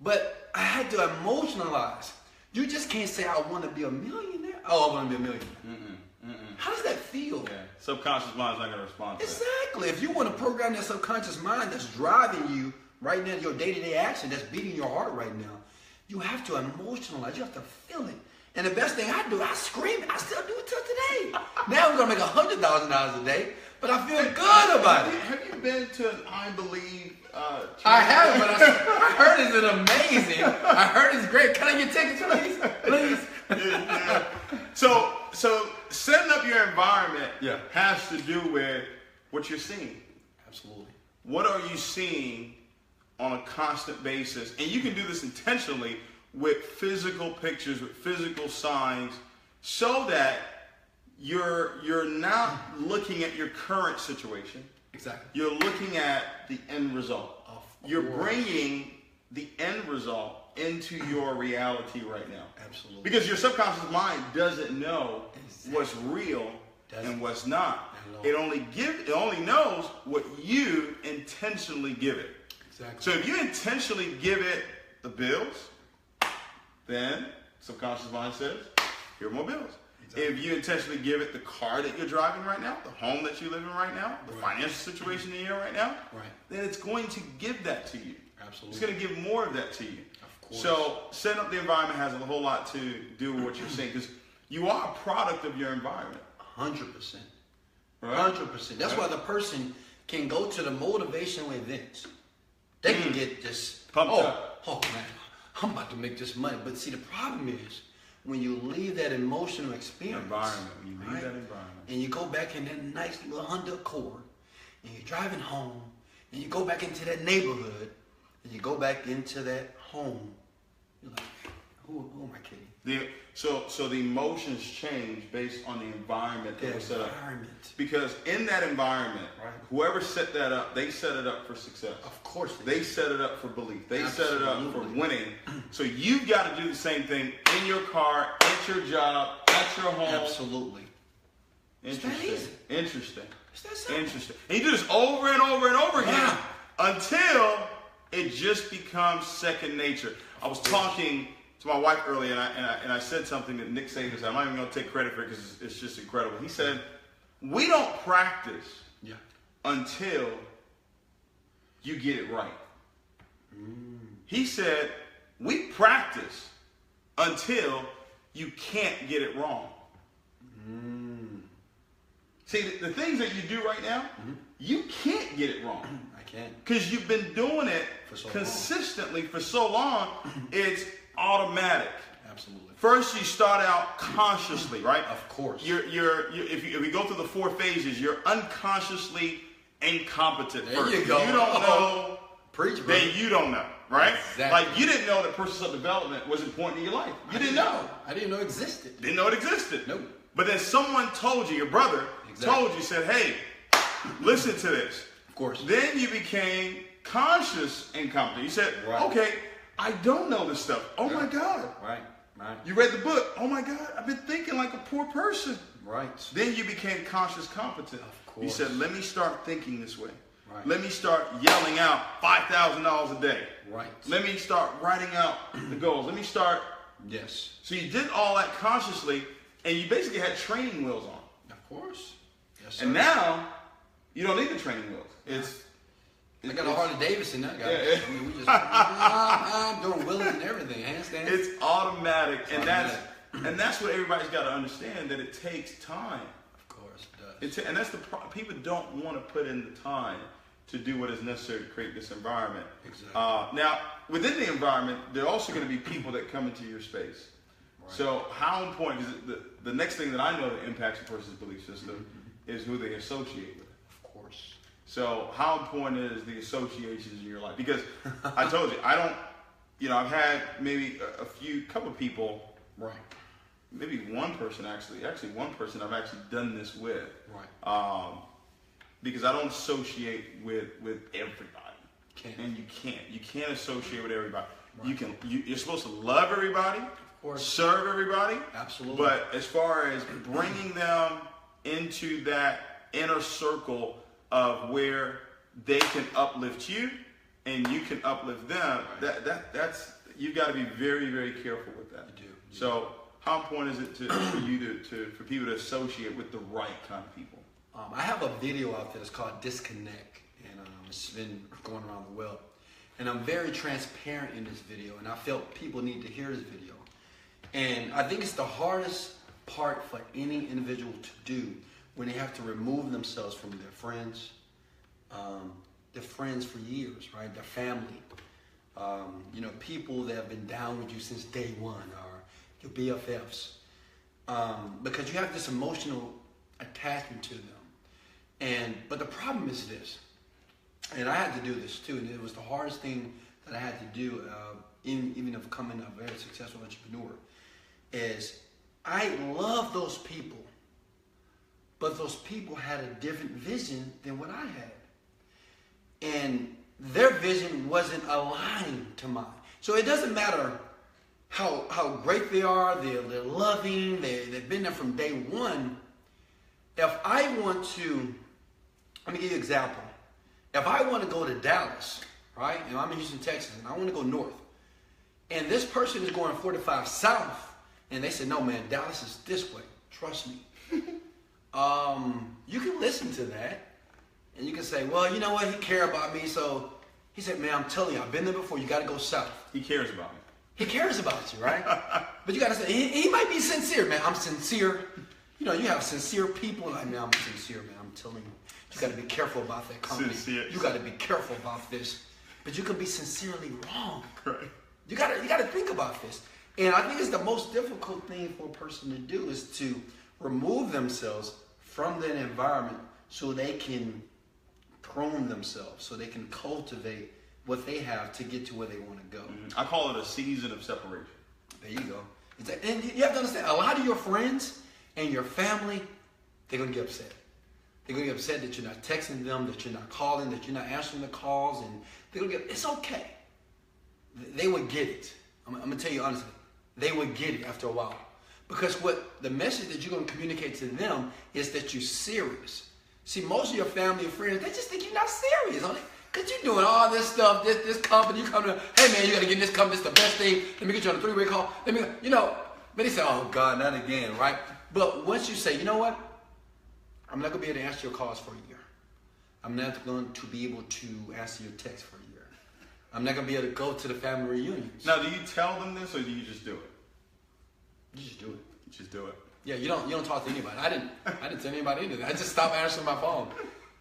But I had to emotionalize. You just can't say, I want to be a millionaire. Oh, I want to be a millionaire. How does that feel? Yeah. Subconscious mind's not going to respond to that. Exactly. If you want to program that subconscious mind that's driving you right now, your day-to-day action that's beating your heart right now, you have to emotionalize. You have to feel it. And the best thing I do, I scream it. I still do it till today. Now I'm going to make $100,000 a day, but I feel good about it. Have you been to an I Believe church? I haven't, but I heard it's amazing. I heard it's great. Can I get tickets, please? Yeah. So setting up your environment has to do with what you're seeing. Absolutely. What are you seeing on a constant basis? And you can do this intentionally with physical pictures, with physical signs, so that you're not looking at your current situation. Exactly. You're looking at the end result. You're bringing the end result into your reality right now. Absolutely. Because your subconscious mind doesn't know what's real and what's not. It only knows what you intentionally give it. Exactly. So if you intentionally give it the bills, then subconscious mind says, here are more bills. Exactly. If you intentionally give it the car that you're driving right now, the home that you live in right now, the financial situation that you're in right now, then it's going to give that to you. Absolutely. It's going to give more of that to you. Of course. So setting up the environment has a whole lot to do with what you're saying, because you are a product of your environment. 100%. Right? 100%. That's why the person can go to the motivational events. They can get this, pumped oh man, I'm about to make this money. But see, the problem is when you leave that emotional experience, When you leave that environment, and you go back in that nice little Honda Accord, and you're driving home, and you go back into that neighborhood, and you go back into that home, you're like, who am I kidding? So the emotions change based on the environment that was set up. Because in that environment, whoever set that up, they set it up for success. Of course they set it up for belief. They set it up for winning. So you've got to do the same thing in your car, at your job, at your home. Absolutely. Interesting. It's that easy. Interesting. It's that simple. Interesting. And you do this over and over and over again until it just becomes second nature. I was talking to my wife earlier, and I said something that Nick Saban said. I'm not even going to take credit for it because it's just incredible. He said, we don't practice until you get it right. He said, we practice until you can't get it wrong. See, the things that you do right now, you can't get it wrong. I can't. Because you've been doing it consistently for so long, it's automatic. Absolutely. First, you start out consciously, right? Of course. If we go through the 4 phases, you're unconsciously incompetent. There first. you go. You don't know. Preach, bro. Then you don't know, right? Exactly. Like you didn't know that personal development was important in your life. You didn't know. I didn't know it existed. Didn't know it existed. Nope. But then someone told you, your brother told you, said, hey, listen to this. Of course. Then you became conscious incompetent. You said, okay, I don't know this stuff. Oh my God. Right. You read the book. Oh my God, I've been thinking like a poor person. Right. Then you became conscious competent. Of course. You said, let me start thinking this way. Right. Let me start yelling out $5,000 a day. Right. Let me start writing out the goals. Let me start. Yes. So you did all that consciously, and you basically had training wheels on. Of course. Yes, sir. And now, you don't need the training wheels. I got a Harley Davidson now, guys. Yeah. I mean, we just, I'm doing wheelies and everything, handstands. It's automatic, and that's what everybody's got to understand, that it takes time. Of course it does. And that's the problem. People don't want to put in the time to do what is necessary to create this environment. Exactly. Now, within the environment, there are also going to be people that come into your space. Right. So how important is it? The next thing that I know that impacts a person's belief system is who they associate with. Of course. So how important is the associations in your life? Because I told you, I've had maybe a couple of people, right? Maybe one person actually one person I've actually done this with, right? Because I don't associate with everybody, and you can't associate with everybody. Right. You're supposed to love everybody, of course, serve everybody, absolutely. But as far as bringing them into that inner circle of where they can uplift you and you can uplift them, that's you've got to be very, very careful with that. You do. So how important is it for people to associate with the right kind of people? I have a video out there that's called Disconnect, and it's been going around the web. And I'm very transparent in this video, and I felt people need to hear this video. And I think it's the hardest part for any individual to do when they have to remove themselves from their friends for years, right? Their family, people that have been down with you since day one, or your BFFs, because you have this emotional attachment to them. But the problem is this, and I had to do this too, and it was the hardest thing that I had to do, even of becoming a very successful entrepreneur, is I love those people, but those people had a different vision than what I had. and their vision wasn't aligned to mine. So it doesn't matter how great they are, they're loving, they've been there from day one. If I want to, let me give you an example. If I want to go to Dallas, right, and I'm in Houston, Texas, and I want to go north, and this person is going 45 south, and they said, no, man, Dallas is this way. Trust me. You can listen to that, and you can say, well, you know what? He cared about me, so he said, man, I'm telling you, I've been there before. You got to go south. He cares about me. He cares about you, right? But you got to say, he might be sincere, man. I'm sincere. You know, you have sincere people. Like, man, I'm sincere, man. I'm telling you. You got to be careful about that company. Sincere. You got to be careful about this. But you can be sincerely wrong. Right. You got to think about this. And I think it's the most difficult thing for a person to do is to remove themselves from that environment so they can prune themselves, so they can cultivate what they have to get to where they want to go. I call it a season of separation. There you go. And you have to understand, a lot of your friends and your family, they're going to get upset. They're going to get upset that you're not texting them, that you're not calling, that you're not answering the calls, and they're going to get, it's okay. They would get it. I'm going to tell you honestly, they would get it after a while. Because what the message that you're going to communicate to them is that you're serious. See, most of your family and friends, they just think you're not serious, honey. Because you're doing all this stuff, this company, you come to, hey man, you got to get in this company, this is the best thing. Let me get you on a 3-way call. Let me, you know, but they say, oh God, not again, right? But once you say, you know what? I'm not going to be able to answer your calls for a year. I'm not going to be able to answer your texts for a year. I'm not going to be able to go to the family reunions. Now, do you tell them this or do you just do it? You just do it. You just do it. Yeah, you don't talk to anybody. I didn't tell anybody anything. I just stopped answering my phone.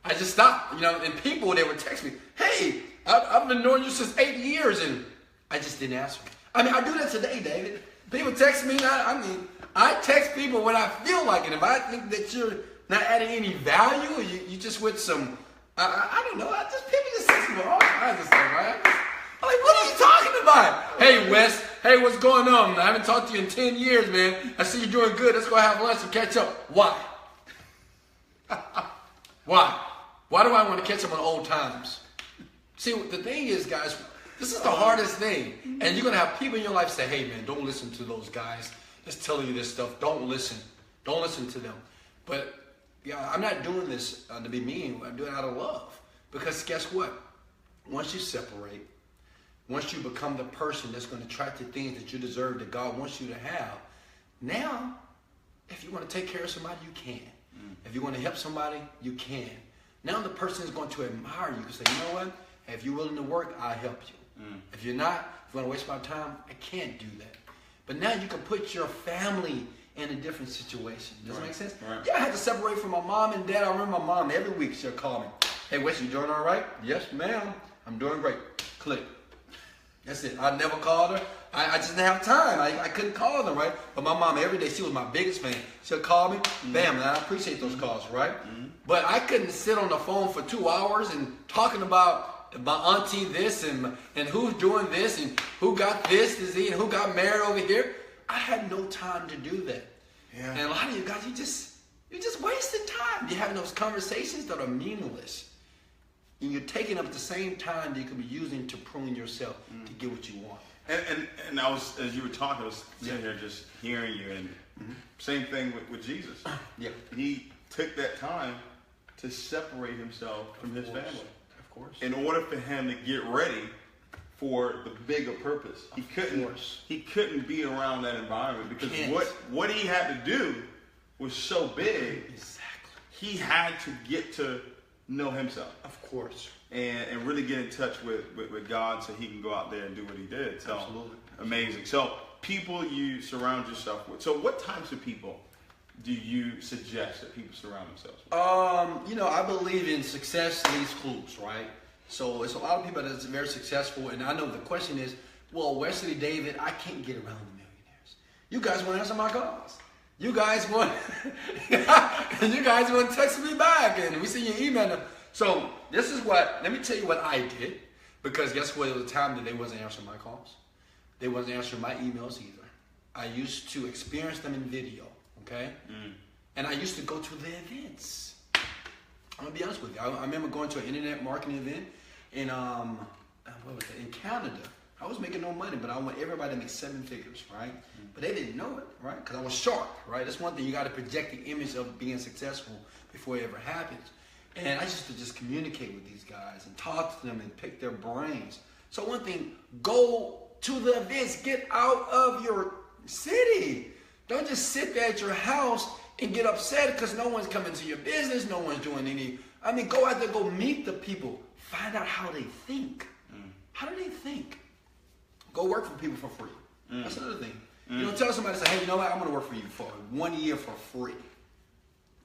I just stopped, you know, and people, they would text me, hey, I've been knowing you since 8 years, and I just didn't answer. I mean, I do that today, David. People text me, I text people when I feel like it. If I think that you're not adding any value, or you just with some, I don't know, people just text me all kinds of stuff, right? I'm like, what are you talking about? Hey, Wes, hey, what's going on? I haven't talked to you in 10 years, man. I see you doing good. Let's go have lunch and catch up. Why? Why? Why do I want to catch up on old times? See, the thing is, guys, this is the hardest thing. And you're going to have people in your life say, hey, man, don't listen to those guys that's telling you this stuff. Don't listen. Don't listen to them. But, yeah, I'm not doing this to be mean. I'm doing it out of love. Because guess what? Once you separate, once you become the person that's going to attract the things that you deserve that God wants you to have, now, if you want to take care of somebody, you can. If you want to help somebody, you can. Now the person is going to admire you and say, you know what? If you're willing to work, I'll help you. If you're not, if you want to waste my time, I can't do that. But now you can put your family in a different situation. Does that make sense? Right. Yeah, I had to separate from my mom and dad. I remember my mom every week she'll call me. Hey, Wesley, you doing all right? Yes, ma'am. I'm doing great. Click. That's it. I never called her. I just didn't have time. I couldn't call them, right? But my mom, every day, she was my biggest fan. She'll call me. Bam, and I appreciate those calls, right? But I couldn't sit on the phone for 2 hours and talking about my auntie this and who's doing this and who got this disease and who got married over here. I had no time to do that. Yeah. And a lot of you guys, you're just wasting time. You're having those conversations that are meaningless. And you're taking up the same time that you could be using to prune yourself to get what you want. And I was, as you were talking, I was sitting here just hearing you, and same thing with Jesus. Yeah. He took that time to separate himself from his family. Of course. In order for him to get ready for the bigger purpose. He couldn't be around that environment because what he had to do was so big. Exactly. He had to get to know himself. Of course. And really get in touch with God so he can go out there and do what he did. So, absolutely. Amazing. So people you surround yourself with. So what types of people do you suggest that people surround themselves with? I believe in success leaves clues, right? So it's a lot of people that's very successful, and I know the question is, well, Wesley, David, I can't get around the millionaires. You guys want to answer my calls. You guys want to text me back, and we see your email. So this is let me tell you what I did, because guess what? It was a time that they wasn't answering my calls. They wasn't answering my emails either. I used to experience them in video, okay? And I used to go to the events. I'm going to be honest with you. I remember going to an internet marketing event what was it? In Canada. I was making no money, but I want everybody to make 7 figures, right? But they didn't know it, right? Because I was sharp, right? That's one thing. You got to project the image of being successful before it ever happens. And I used to just communicate with these guys and talk to them and pick their brains. So one thing, go to the events. Get out of your city. Don't just sit there at your house and get upset because no one's coming to your business. No one's doing any. I mean, go out there, go meet the people. Find out how they think. How do they think? Go work for people for free. That's another thing. You don't tell somebody, say, hey, you know what? I'm going to work for you for 1 year for free.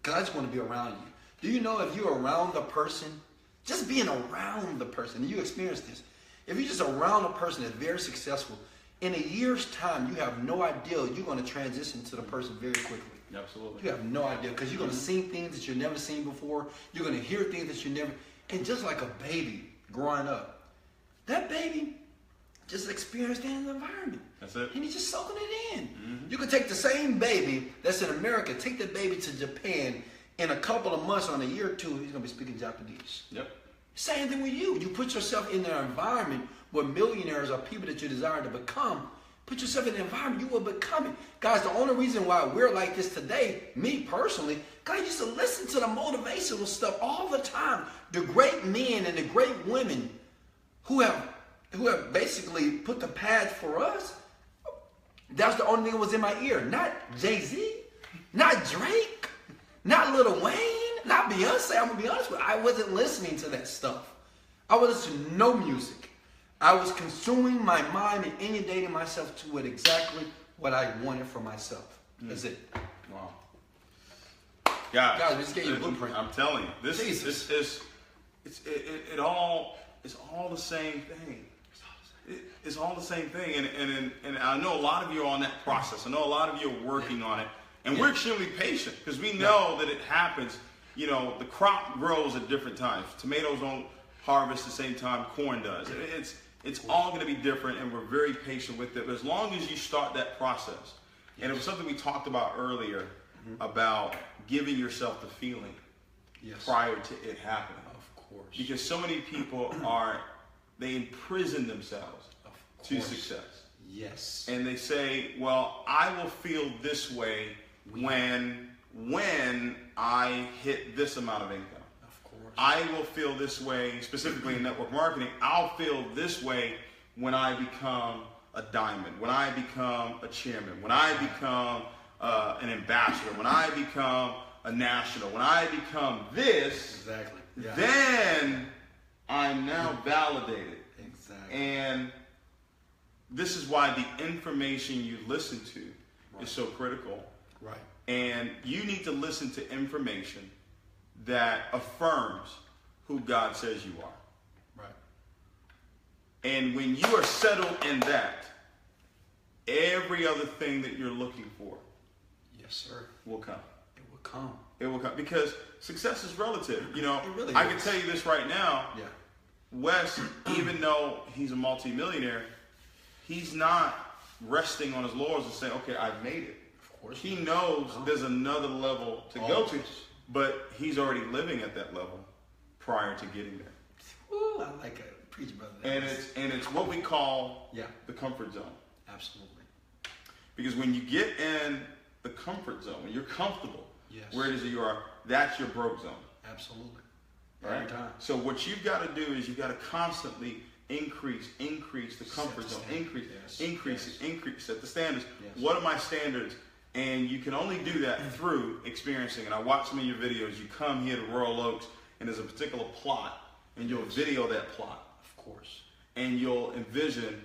Because I just want to be around you. Do you know if you're around the person, just being around the person, and you experience this, if you're just around a person that's very successful, in a year's time, you have no idea you're going to transition to the person very quickly. Absolutely. You have no idea because you're going to see things that you've never seen before. You're going to hear things that you never, and just like a baby growing up, that baby just experienced that in the environment. That's it. And he's just soaking it in. You could take the same baby that's in America, take the baby to Japan, in a couple of months, on a year or two, he's going to be speaking Japanese. Yep. Same thing with you. You put yourself in an environment where millionaires are people that you desire to become. Put yourself in an environment, you will become it. Guys, the only reason why we're like this today, me personally, God, I used to listen to the motivational stuff all the time. The great men and the great women who have basically put the path for us, that's the only thing that was in my ear. Not Jay-Z, not Drake, not Lil Wayne, not Beyonce. I'm going to be honest with you. I wasn't listening to that stuff. I was listening to no music. I was consuming my mind and inundating myself to it exactly what I wanted for myself. That's it. Wow. Guys, we just gave you a blueprint. I'm telling you, it's all the same thing. It's all the same thing, and I know a lot of you are on that process. I know a lot of you are working on it, and we're extremely patient because we know that it happens. You know, the crop grows at different times. Tomatoes don't harvest the same time corn does. It's all going to be different, and we're very patient with it. But as long as you start that process, and it was something we talked about earlier about giving yourself the feeling prior to it happening. Of course. Because so many people they imprison themselves to success. Yes. And they say, well, I will feel this way when I hit this amount of income. I will feel this way, specifically in network marketing. I'll feel this way when I become a diamond, when I become a chairman, when I become an ambassador, when I become a national, when I become this, then I'm now validated. Exactly. And this is why the information you listen to is so critical. Right. And you need to listen to information that affirms who God says you are. Right. And when you are settled in that, every other thing that you're looking for, will come. It will come. It will come because success is relative. You know, it really I can tell you this right now. Yeah. Wes, even though he's a multimillionaire, he's not resting on his laurels and saying, "Okay, I've made it." Of course. He knows there's another level to go to. But he's already living at that level prior to getting there. Ooh, I like it. Preach, brother. And it's what we call the comfort zone. Absolutely. Because when you get in the comfort zone, when you're comfortable, where it is that you are, that's your broke zone. Absolutely. Right? Every time. So what you've got to do is you've got to constantly increase the comfort zone. Increase, set the standards. Yes. What are my standards? And you can only do that through experiencing. And I watch some of your videos. You come here to Royal Oaks, and there's a particular plot, and you'll video that plot. Of course. And you'll envision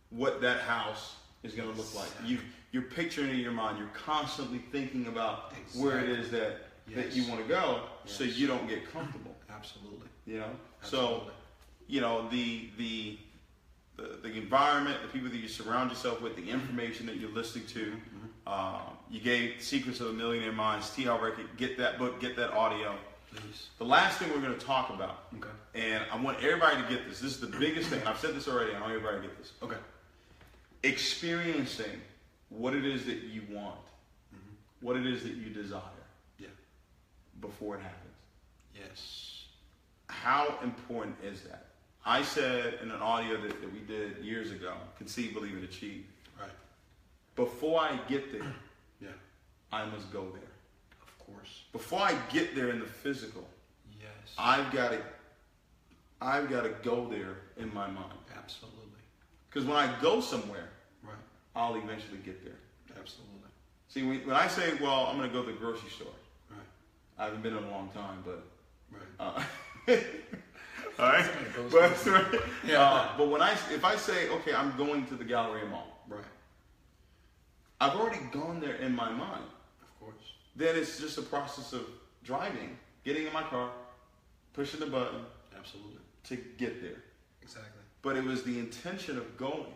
what that house is going to look like. You're picturing it in your mind. You're constantly thinking about where it is that you want to go, so you don't get comfortable. Absolutely. You know. Absolutely. So, you know, the environment, the people that you surround yourself with, the information that you're listening to. You gave Secrets of a Millionaire Minds, T. Hall Record. Get that book, get that audio. Please. The last thing we're going to talk about, and I want everybody to get this. This is the biggest thing. I've said this already. I want everybody to get this. Okay. Experiencing what it is that you want, what it is that you desire, before it happens. Yes. How important is that? I said in an audio that we did years ago, conceive, believe, and achieve. Right. Before I get there, Yeah. I must go there. Of course. Before I get there in the physical, Yes. I've got to go there in my mind. Absolutely. Because when I go somewhere, Right. I'll eventually get there. Absolutely. See, when I say, well, I'm going to go to the grocery store, Right. I haven't been in a long time, but Right. all right. Yeah. But if I say, okay, I'm going to the Galleria Mall, Right. I've already gone there in my mind. Of course. Then it's just a process of driving, getting in my car, pushing the button Absolutely. to get there. Exactly. But it was the intention of going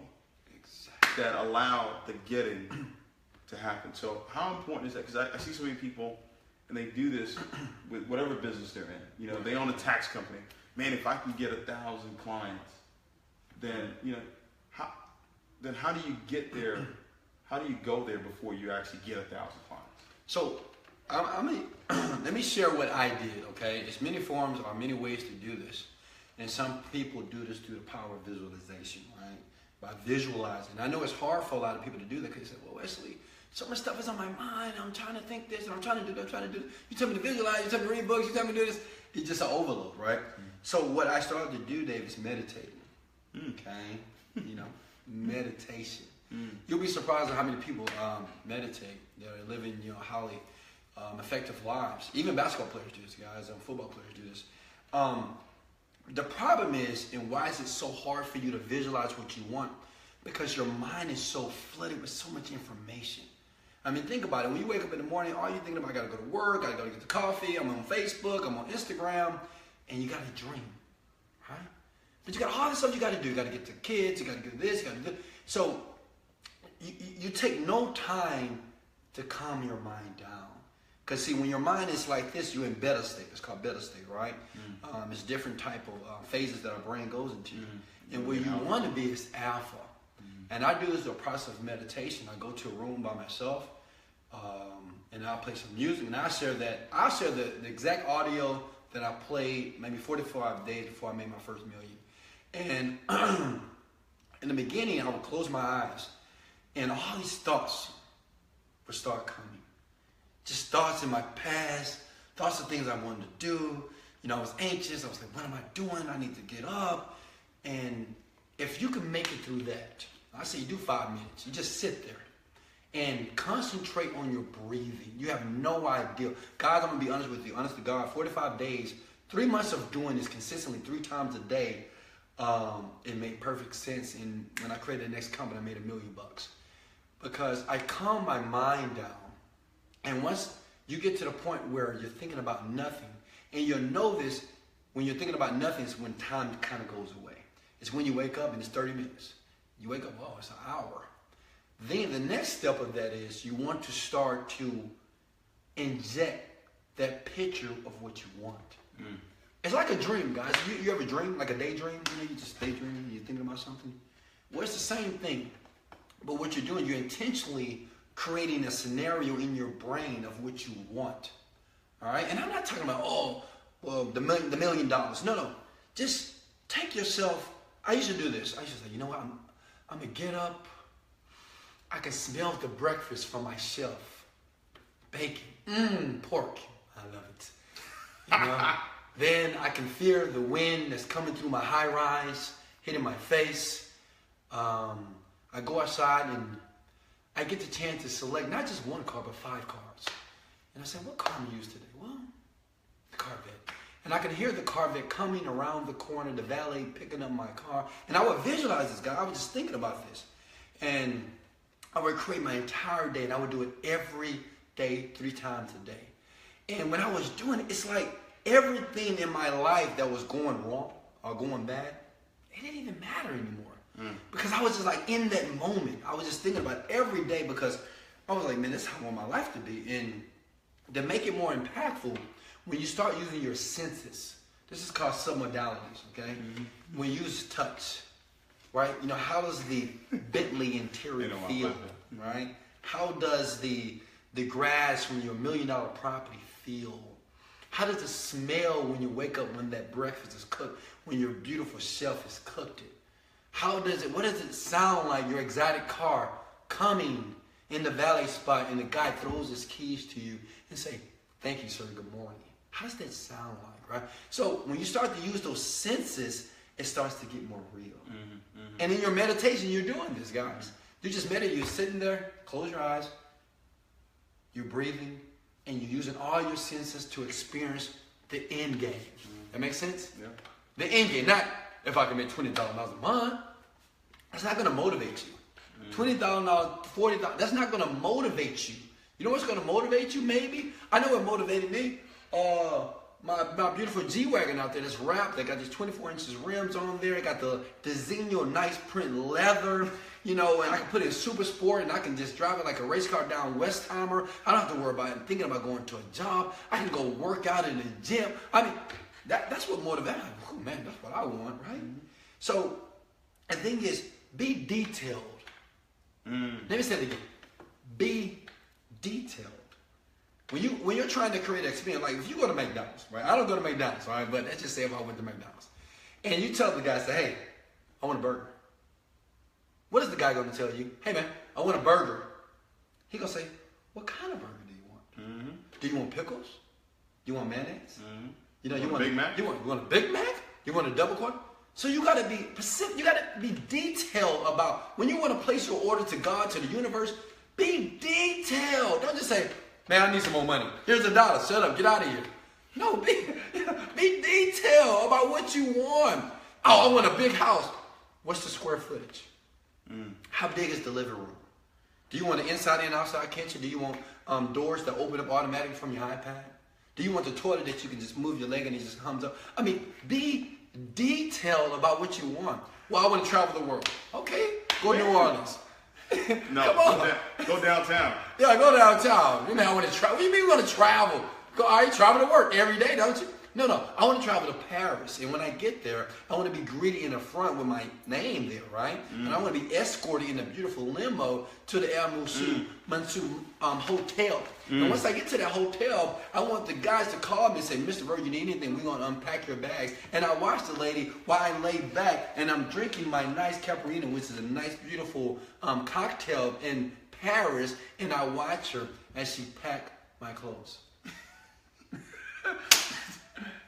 Exactly. that allowed the getting to happen. So how important is that? Because I see so many people, and they do this with whatever business they're in. You know, they own a tax company. Man, if I can get 1,000 clients, then how do you get there? How do you go there before you actually get 1,000 clients? So, let me share what I did, okay? There's many forms or many ways to do this. And some people do this through the power of visualization, right? By visualizing. I know it's hard for a lot of people to do that because they say, well, Wesley, so much stuff is on my mind. I'm trying to think this and I'm trying to do that, I'm trying to do this. You tell me to visualize, you tell me to read books, you tell me to do this. It's just an overload, right? So what I started to do, Dave, is meditating, okay? You know, meditation. You'll be surprised at how many people meditate. They're living, highly effective lives. Even basketball players do this, guys, and football players do this. The problem is, and why is it so hard for you to visualize what you want? Because your mind is so flooded with so much information. I mean, think about it. When you wake up in the morning, all you're thinking about, I got to go to work, I got to go get the coffee, I'm on Facebook, I'm on Instagram, and you got to dream, right? But you got all this stuff you got to do. You got to get the kids, you got to do this, you got to do. So you take no time to calm your mind down. Because see, when your mind is like this, you're in beta state. It's called beta state, right? It's different type of phases that our brain goes into. And where you want to be is alpha. And I do this through a process of meditation. I go to a room by myself, and I'll play some music, and I'll share the exact audio that I played maybe 45 days before I made my first million. And in the beginning, I would close my eyes, and all these thoughts would start coming. Just thoughts in my past, thoughts of things I wanted to do. I was anxious. I was like, what am I doing? I need to get up. And if you can make it through that, I say you do 5 minutes. You just sit there and concentrate on your breathing. You have no idea. Guys, I'm going to be honest with you. Honest to God, 45 days, 3 months of doing this consistently 3 times a day, it made perfect sense. And when I created the next company, I made $1 million. Because I calm my mind down. And once you get to the point where you're thinking about nothing, and you'll know this, when you're thinking about nothing, is when time kind of goes away. It's when you wake up and it's 30 minutes. You wake up, oh, it's an hour. Then the next step of that is you want to start to inject that picture of what you want. It's like a dream, guys. You ever dream, like a daydream? You just daydream, you're thinking about something. Well, it's the same thing. But what you're doing, you're intentionally creating a scenario in your brain of what you want. All right? And I'm not talking about, the $1 million. No. Just take yourself. I used to do this. I used to say, you know what? I'm going to get up. I can smell the breakfast from my shelf. Bacon. Pork. I love it. Then I can feel the wind that's coming through my high rise, hitting my face. I go outside and I get the chance to select not just 1 car, but 5 cars. And I say, what car am I used today? Well, the Corvette. And I can hear the Corvette coming around the corner, the valet picking up my car. And I would visualize this guy. I was just thinking about this. And I would create my entire day, and I would do it every day, 3 times a day. And when I was doing it, it's like everything in my life that was going wrong or going bad, it didn't even matter anymore. Because I was just like in that moment. I was just thinking about it every day because I was like, man, this is how I want my life to be. And to make it more impactful, when you start using your senses, this is called submodalities, okay? When you use touch, right? How does the Bentley interior feel, right? How does the grass from your $1 million property feel? How does it smell when you wake up when that breakfast is cooked, when your beautiful chef has cooked it? What does it sound like, your exotic car coming in the valet spot and the guy throws his keys to you and say, thank you, sir, good morning. How does that sound like, right? So when you start to use those senses, it starts to get more real. And in your meditation, you're doing this, guys. You just meditate. You're sitting there, close your eyes, you're breathing, and you're using all your senses to experience the end game. That makes sense? Yeah. The end game, not if I can make $20,000 a month. That's not going to motivate you. $20,000, $40,000, that's not going to motivate you. You know what's going to motivate you, maybe? I know what motivated me. My beautiful G-Wagon out there that's wrapped. I got these 24 inches rims on there. I got the Zinio nice print leather, you know, and I can put it in super sport and I can just drive it like a race car down Westheimer. I don't have to worry about it, thinking about going to a job. I can go work out in the gym. I mean, that's what motivates me. Oh, man, that's what I want, right? So the thing is, be detailed. Let me say it again. Be detailed. When you're trying to create an experience, like if you go to McDonald's, right? I don't go to McDonald's, all right? But let's just say if I went to McDonald's. And you tell the guy, say, hey, I want a burger. What is the guy going to tell you? Hey, man, I want a burger. He going to say, what kind of burger do you want? Do you want pickles? Do you want mayonnaise? You know, you want a Big Mac? You want a Big Mac? You want a double quarter? So you got to be specific. You got to be detailed about when you want to place your order to God, to the universe. Be detailed. Don't just say, man, I need some more money. Here's $1. Shut up. Get out of here. No, be detailed about what you want. Oh, I want a big house. What's the square footage? How big is the living room? Do you want an inside and outside kitchen? Do you want doors that open up automatically from your iPad? Do you want the toilet that you can just move your leg and it just comes up? I mean, be detailed about what you want. Well, I want to travel the world. Okay, go to New Orleans. No, come on. Go downtown. Yeah, go downtown. You know, I want to travel. What do you mean you want to travel? All right, travel to work every day, don't you? No. I want to travel to Paris. And when I get there, I want to be greeted in the front with my name there, right? And I want to be escorted in a beautiful limo to the El Mansour hotel. And once I get to that hotel, I want the guys to call me and say, Mr. Bird, you need anything? We're going to unpack your bags. And I watch the lady while I lay back and I'm drinking my nice Caparino, which is a nice, beautiful cocktail in Paris. And I watch her as she packed my clothes.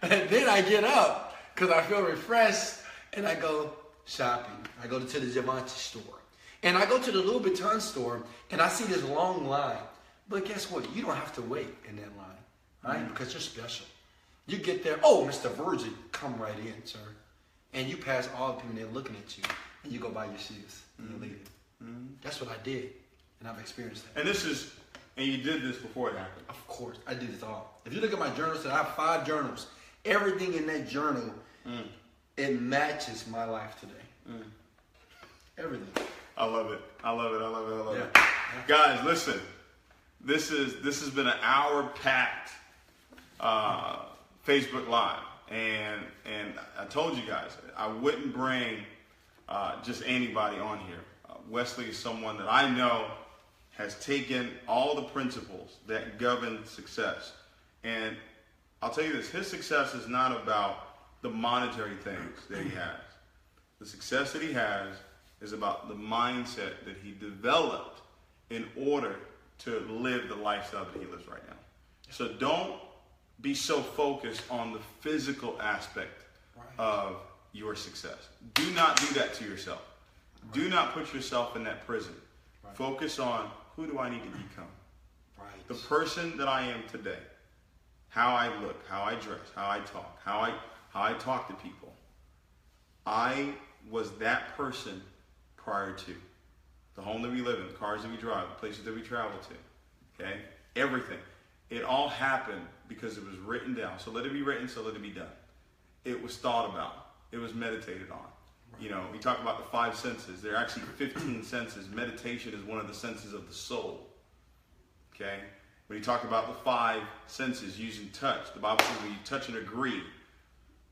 And then I get up because I feel refreshed and I go shopping. I go to the Imonitie store. And I go to the Louis Vuitton store and I see this long line. But guess what? You don't have to wait in that line, right? Because you're special. You get there, oh, Mr. Virgin, come right in, sir. And you pass all the people, they're looking at you. And you go buy your shoes and you leave. That's what I did. And I've experienced that. And you did this before it happened? Of course. I do this all. If you look at my journals, I have 5 journals. Everything in that journal, it matches my life today. Everything. I love it. Guys, listen. This has been an hour-packed Facebook Live. And I told you guys, I wouldn't bring just anybody on here. Wesley is someone that I know has taken all the principles that govern success. And I'll tell you this, his success is not about the monetary things that he has. The success that he has is about the mindset that he developed in order to live the lifestyle that he lives right now. So don't be so focused on the physical aspect of your success. Do not do that to yourself. Do not put yourself in that prison. Focus on, who do I need to become? The person that I am today. How I look, how I dress, how I talk, how I talk to people. I was that person prior to. The home that we live in, the cars that we drive, the places that we travel to. Okay? Everything. It all happened because it was written down. So let it be written, so let it be done. It was thought about. It was meditated on. You know, we talk about the 5 senses. There are actually 15 senses. Meditation is one of the senses of the soul. Okay? When you talk about the 5 senses using touch, the Bible says when you touch and agree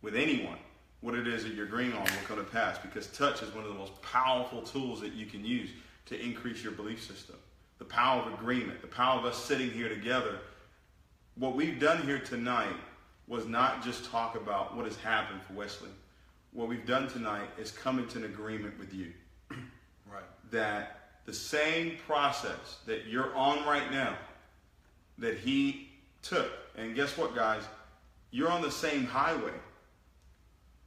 with anyone, what it is that you're agreeing on will come to pass, because touch is one of the most powerful tools that you can use to increase your belief system. The power of agreement, the power of us sitting here together. What we've done here tonight was not just talk about what has happened for Wesley. What we've done tonight is come into an agreement with you. Right. That the same process that you're on right now, that he took. And guess what, guys? You're on the same highway.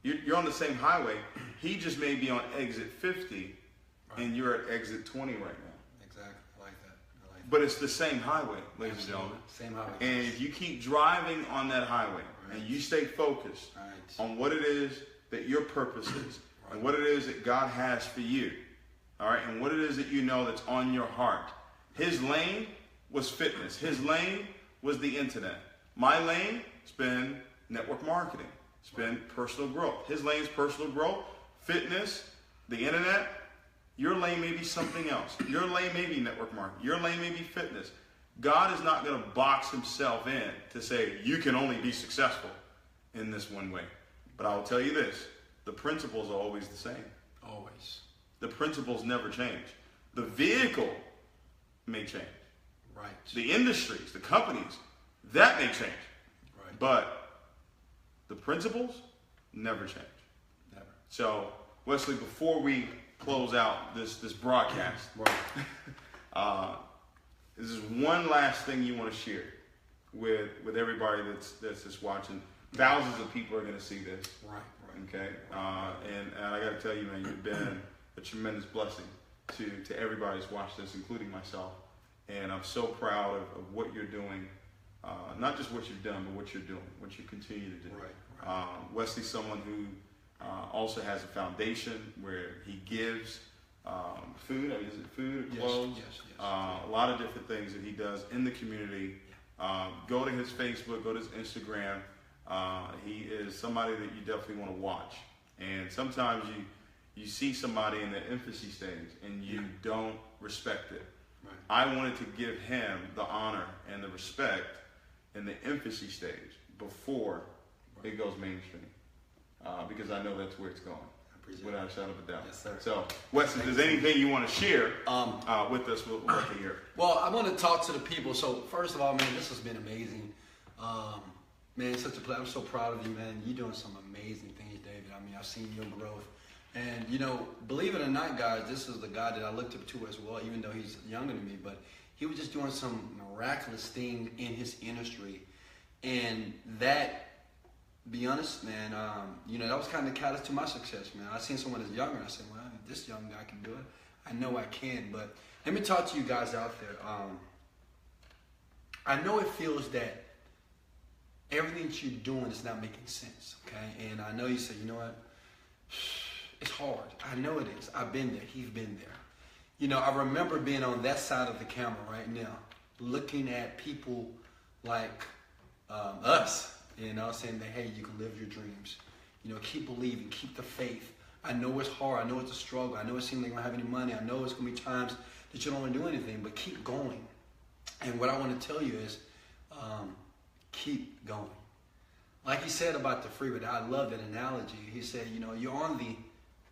You're on the same highway. He just may be on exit 50, and you're at exit 20 right now. Exactly. I like that. But it's the same highway, ladies and gentlemen. Same highway. And if you keep driving on that highway, and you stay focused on what it is that your purpose is, and what it is that God has for you, all right, and what it is that you know that's on your heart. His lane was fitness. His lane was the internet. My lane has been network marketing. It's been personal growth. His lane is personal growth, fitness, the internet. Your lane may be something else. Your lane may be network marketing. Your lane may be fitness. God is not going to box himself in to say you can only be successful in this one way. But I will tell you this, the principles are always the same. Always. The principles never change. The vehicle may change. Right. The industries, the companies, that may change. Right. But the principles never change. Never. So, Wesley, before we close out this broadcast, this is one last thing you want to share with everybody that's just watching. Thousands of people are going to see this. Right. Okay. And I got to tell you, man, you've been a tremendous blessing to everybody that's watched this, including myself. And I'm so proud of what you're doing. Not just what you've done, but what you're doing, what you continue to do. Right. Wesley's someone who also has a foundation where he gives food. I mean, is it food, clothes? Yes. A lot of different things that he does in the community. Go to his Facebook, go to his Instagram. He is somebody that you definitely want to watch. And sometimes you see somebody in the infancy stage and you don't respect it. Right. I wanted to give him the honor and the respect in the infancy stage before it goes mainstream. Because I know that's where it's going. Without a shadow of a doubt. Yes, sir. So, Wesley, if there's anything you want to share with us, we'll love to hear. Well, I want to talk to the people. So, first of all, man, this has been amazing. Man, it's such a pleasure. I'm so proud of you, man. You're doing some amazing things, David. I mean, I've seen your growth. And, you know, believe it or not, guys, this is the guy that I looked up to as well, even though he's younger than me. But he was just doing some miraculous thing in his industry. And that, be honest, man, you know, that was kind of the catalyst to my success, man. I seen someone that's younger, and I said, well, if this young guy can do it, I know I can. But let me talk to you guys out there. I know it feels that everything that you're doing is not making sense, okay? And I know you say, you know what? It's hard. I know it is. I've been there. He's been there. You know, I remember being on that side of the camera right now, looking at people like us, you know, saying that, hey, you can live your dreams. You know, keep believing, keep the faith. I know it's hard. I know it's a struggle. I know it seems like you don't have any money. I know it's going to be times that you don't want to do anything, but keep going. And what I want to tell you is keep going. Like he said about the freeway, I love that analogy. He said, you know, you're on the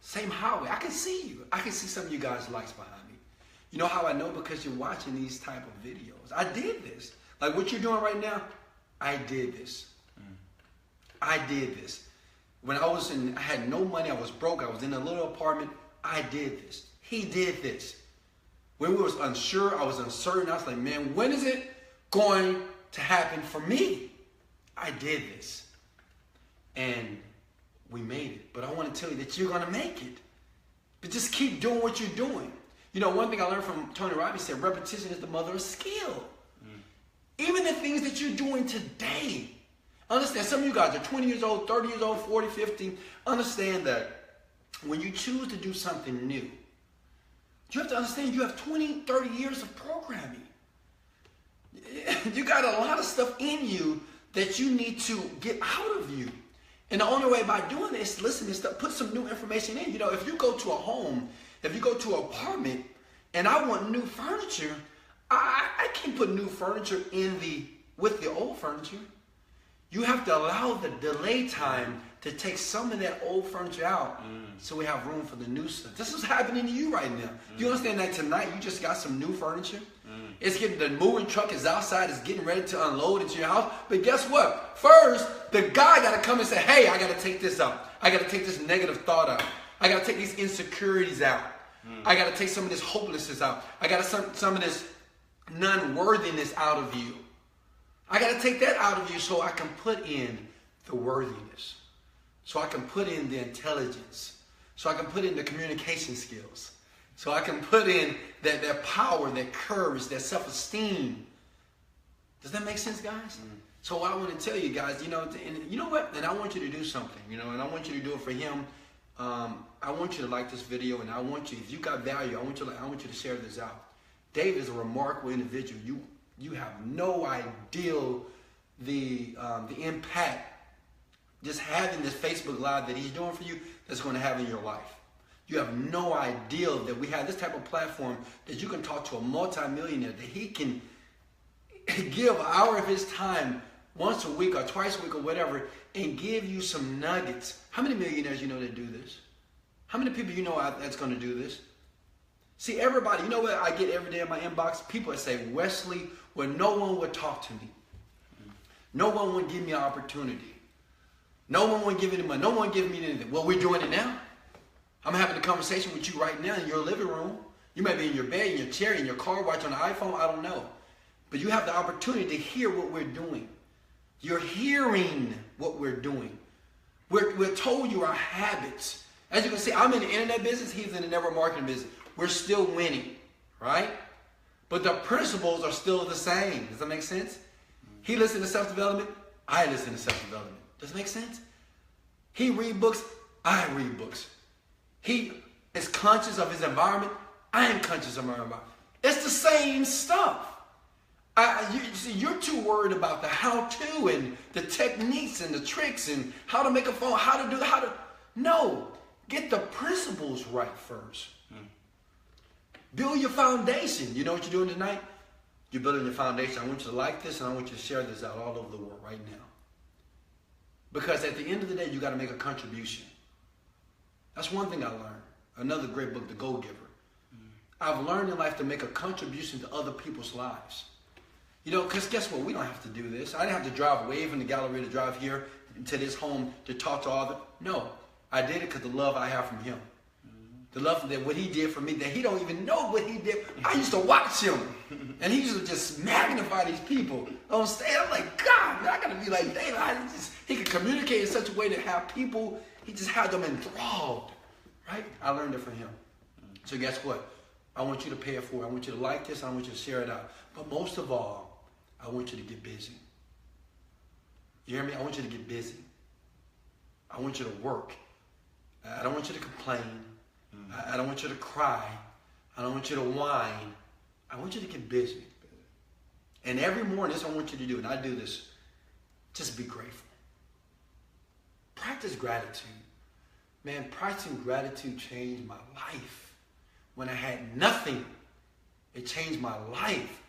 same highway. I can see you. I can see some of you guys' lights behind me. You know how I know? Because you're watching these type of videos. I did this. Like what you're doing right now, I did this. I did this. When I had no money, I was broke, I was in a little apartment, I did this. He did this. When we was unsure, I was uncertain, I was like, man, when is it going to happen for me? I did this. And we made it. But I want to tell you that you're going to make it. But just keep doing what you're doing. You know, one thing I learned from Tony Robbins said, repetition is the mother of skill. Even the things that you're doing today. Understand, some of you guys are 20 years old, 30 years old, 40, 50. Understand that when you choose to do something new, you have to understand you have 20, 30 years of programming. You got a lot of stuff in you that you need to get out of you. And the only way by doing this, listen, is to put some new information in. You know, if you go to a home, if you go to an apartment, and I want new furniture, I can't put new furniture with the old furniture. You have to allow the delay time to take some of that old furniture out so we have room for the new stuff. This is happening to you right now. You understand that tonight you just got some new furniture It's getting, the moving truck is outside, it's getting ready to unload into your house. But guess what? First, the guy got to come and say, hey, I got to take this out. I got to take this negative thought out. I got to take these insecurities out. I got to take some of this hopelessness out. I got to take some of this non-worthiness out of you. I got to take that out of you so I can put in the worthiness. So I can put in the intelligence. So I can put in the communication skills. So I can put in that power, that courage, that self-esteem. Does that make sense, guys? So what I want to tell you guys, and you know what? And I want you to do something, and I want you to do it for him. I want you to like this video, and I want you, if you got value, I want you to share this out. Dave is a remarkable individual. You have no idea the impact just having this Facebook Live that he's doing for you that's going to have in your life. You have no idea that we have this type of platform that you can talk to a multimillionaire, that he can give an hour of his time once a week or twice a week or whatever and give you some nuggets. How many millionaires you know that do this? How many people you know that's going to do this? See, everybody, you know what I get every day in my inbox? People that say, Wesley, well, no one would talk to me. No one would give me an opportunity. No one would give me money. No one would give me anything. Well, we're doing it now. I'm having a conversation with you right now in your living room. You might be in your bed, in your chair, in your car, watching on the iPhone. I don't know. But you have the opportunity to hear what we're doing. You're hearing what we're doing. We're told you our habits. As you can see, I'm in the internet business. He's in the network marketing business. We're still winning, right? But the principles are still the same. Does that make sense? He listens to self-development. I listen to self-development. Does it make sense? He read books. I read books. He is conscious of his environment. I am conscious of my environment. It's the same stuff. You're too worried about the how-to and the techniques and the tricks and how to make a phone, No, get the principles right first. Build your foundation. You know what you're doing tonight? You're building your foundation. I want you to like this and I want you to share this out all over the world right now. Because at the end of the day, you got to make a contribution. That's one thing I learned. Another great book, The Go-Giver. I've learned in life to make a contribution to other people's lives. Because guess what? We don't have to do this. I didn't have to drive away from the gallery to drive here to this home to talk to all the... No, I did it because the love I have from him. The love that what he did for me, that he don't even know what he did. I used to watch him. And he used to just magnify these people on stage. I'm like, God, I got to be like David. He could communicate in such a way to have people, he just had them enthralled. Right? I learned it from him. So guess what? I want you to pay it forward. I want you to like this. I want you to share it out. But most of all, I want you to get busy. You hear me? I want you to get busy. I want you to work. I don't want you to complain. I don't want you to cry. I don't want you to whine. I want you to get busy. And every morning, this is what I want you to do, and I do this. Just be grateful. Practice gratitude. Man, practicing gratitude changed my life. When I had nothing, it changed my life.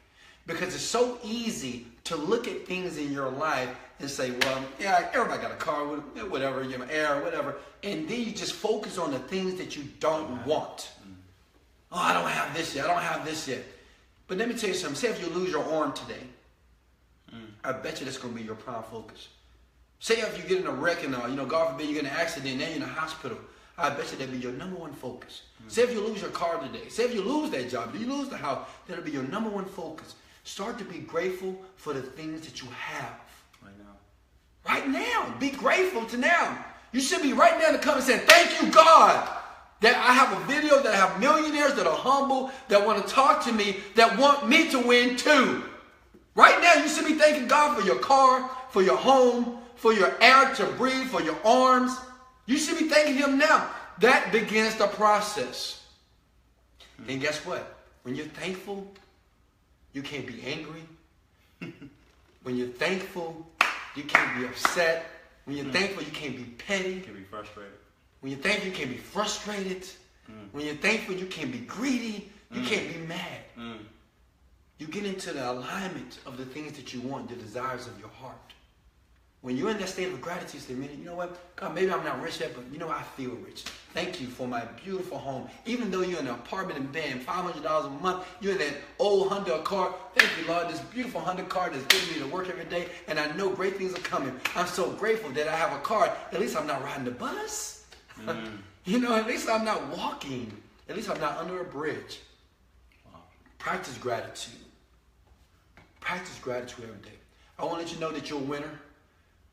Because it's so easy to look at things in your life and say, well, yeah, everybody got a car, whatever, you have air, whatever. And then you just focus on the things that you don't want. Oh, I don't have this yet. I don't have this yet. But let me tell you something. Say if you lose your arm today, I bet you that's going to be your prime focus. Say if you get in a wreck and, God forbid you get in an accident and then you're in the hospital, I bet you that'll be your number one focus. Say if you lose your car today. Say if you lose that job, you lose the house, that'll be your number one focus. Start to be grateful for the things that you have. Right now. Right now. Be grateful to now. You should be right now in the comments saying, thank you, God, that I have a video, that I have millionaires that are humble, that want to talk to me, that want me to win too. Right now, you should be thanking God for your car, for your home, for your air to breathe, for your arms. You should be thanking him now. That begins the process. And guess what? When you're thankful, you can't be angry. When you're thankful, you can't be upset. When you're thankful, you can't be petty. You can be frustrated. When you're thankful, you can't be frustrated. When you're thankful, you can't be greedy. You can't be mad. You get into the alignment of the things that you want, the desires of your heart. When you're in that state of gratitude, say, man, you know what? God, maybe I'm not rich yet, but you know, I feel rich. Thank you for my beautiful home. Even though you're in an apartment in Bend, $500 a month, you're in that old Honda car. Thank you, Lord, this beautiful Honda car that's getting me to work every day, and I know great things are coming. I'm so grateful that I have a car. At least I'm not riding the bus. You know, at least I'm not walking. At least I'm not under a bridge. Wow. Practice gratitude. Practice gratitude every day. I want to let you know that you're a winner.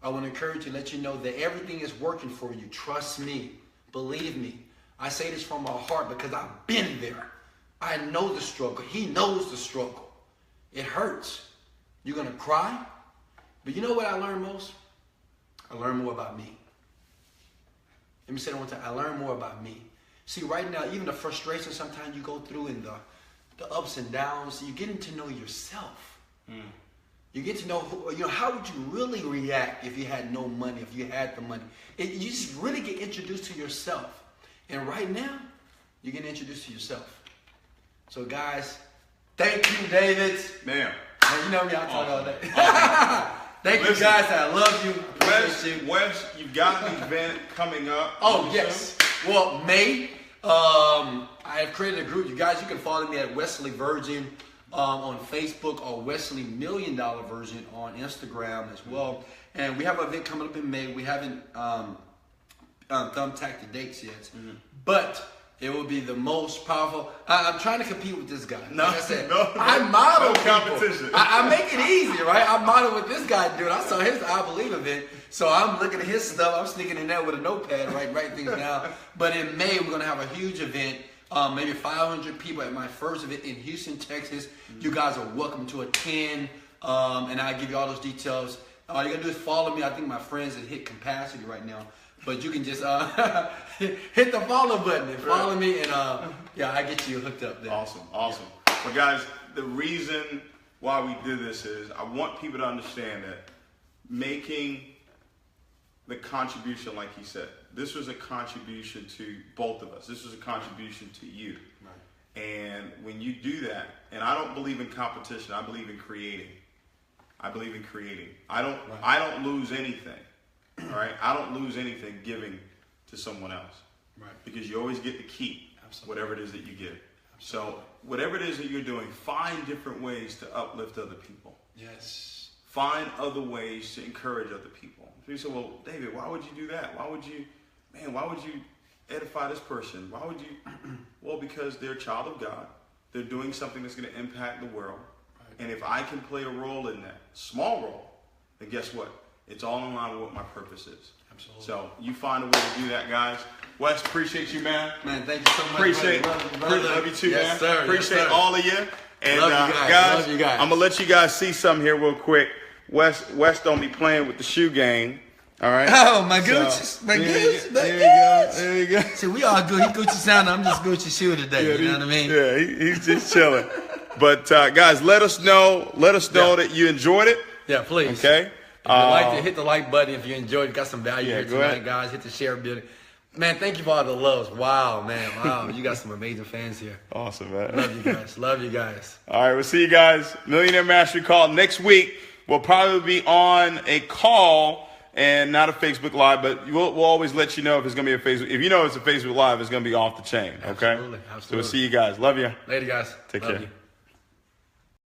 I want to encourage you, let you know that everything is working for you. Trust me. Believe me. I say this from my heart because I've been there. I know the struggle. He knows the struggle. It hurts. You're going to cry. But you know what I learned most? I learned more about me. Let me say that one time. I learned more about me. See, right now, even the frustration sometimes you go through and the ups and downs, you're getting to know yourself. You get to know, how would you really react if you had no money, if you had the money. You just really get introduced to yourself. And right now, you're getting introduced to yourself. So guys, thank you, David. Man. You know me, I talk all day. Thank you guys, I love you. Wes, you've got an event coming up. Oh, yes. Well, May, I have created a group. You guys, you can follow me at Wesley Virgin on Facebook, or Wesley $1 Million Version on Instagram as well. And we have an event coming up in May. We haven't thumbtacked the dates yet, but it will be the most powerful. I'm trying to compete with this guy. No, like I said, no, I model no competition. I make it easy, right? I model what this guy doing. I saw his I Believe event, so I'm looking at his stuff. I'm sneaking in there with a notepad, writing things down. But in May, we're gonna have a huge event. Maybe 500 people at my first event in Houston, Texas. You guys are welcome to attend, and I'll give you all those details. All you gotta do is follow me. I think my friends have hit capacity right now, but you can just hit the follow button and follow me, and yeah, I get you hooked up there. Awesome. Well, guys, the reason why we did this is I want people to understand that making the contribution, like he said, this was a contribution to both of us. This was a contribution to you. Right. And when you do that, and I don't believe in competition, I believe in creating. I don't lose anything. All right? I don't lose anything giving to someone else. Right. Because you always get to keep whatever it is that you give. Absolutely. So whatever it is that you're doing, find different ways to uplift other people. Yes. Find other ways to encourage other people. So you say, well, David, why would you do that? Why would you edify this person? Why would you? Well, because they're a child of God. They're doing something that's going to impact the world. Right. And if I can play a role in that, small role, then guess what? It's all in line with what my purpose is. Absolutely. So you find a way to do that, guys. Wes, appreciate you, man. Man, thank you so much. Love you too, yes, man. Sir. Appreciate yes, sir. all of you. And love you guys. Love you guys. I'm gonna let you guys see something here real quick. Wes don't be playing with the shoe game. All right. Oh, my Gucci. My Gucci. There you go. See, we all good. He Gucci sound. I'm just Gucci shoe today. Yeah, you know what I mean? Yeah, he's just chilling. But guys, let us know that you enjoyed it. Yeah, please. Okay. If you like to hit the like button if you enjoyed it, got some value here tonight, ahead. guys. Hit the share button. Man, thank you for all the loves. Wow, man. Wow, you got some amazing fans here. Awesome, man. Love you guys. Love you guys. All right, we'll see you guys. Millionaire Mastery Call next week. We'll probably be on a call and not a Facebook Live, but we'll always let you know if it's going to be a Facebook. If you know it's a Facebook Live, it's going to be off the chain. Okay? Absolutely. So we'll see you guys. Love you. Later, guys. Take Love care. You.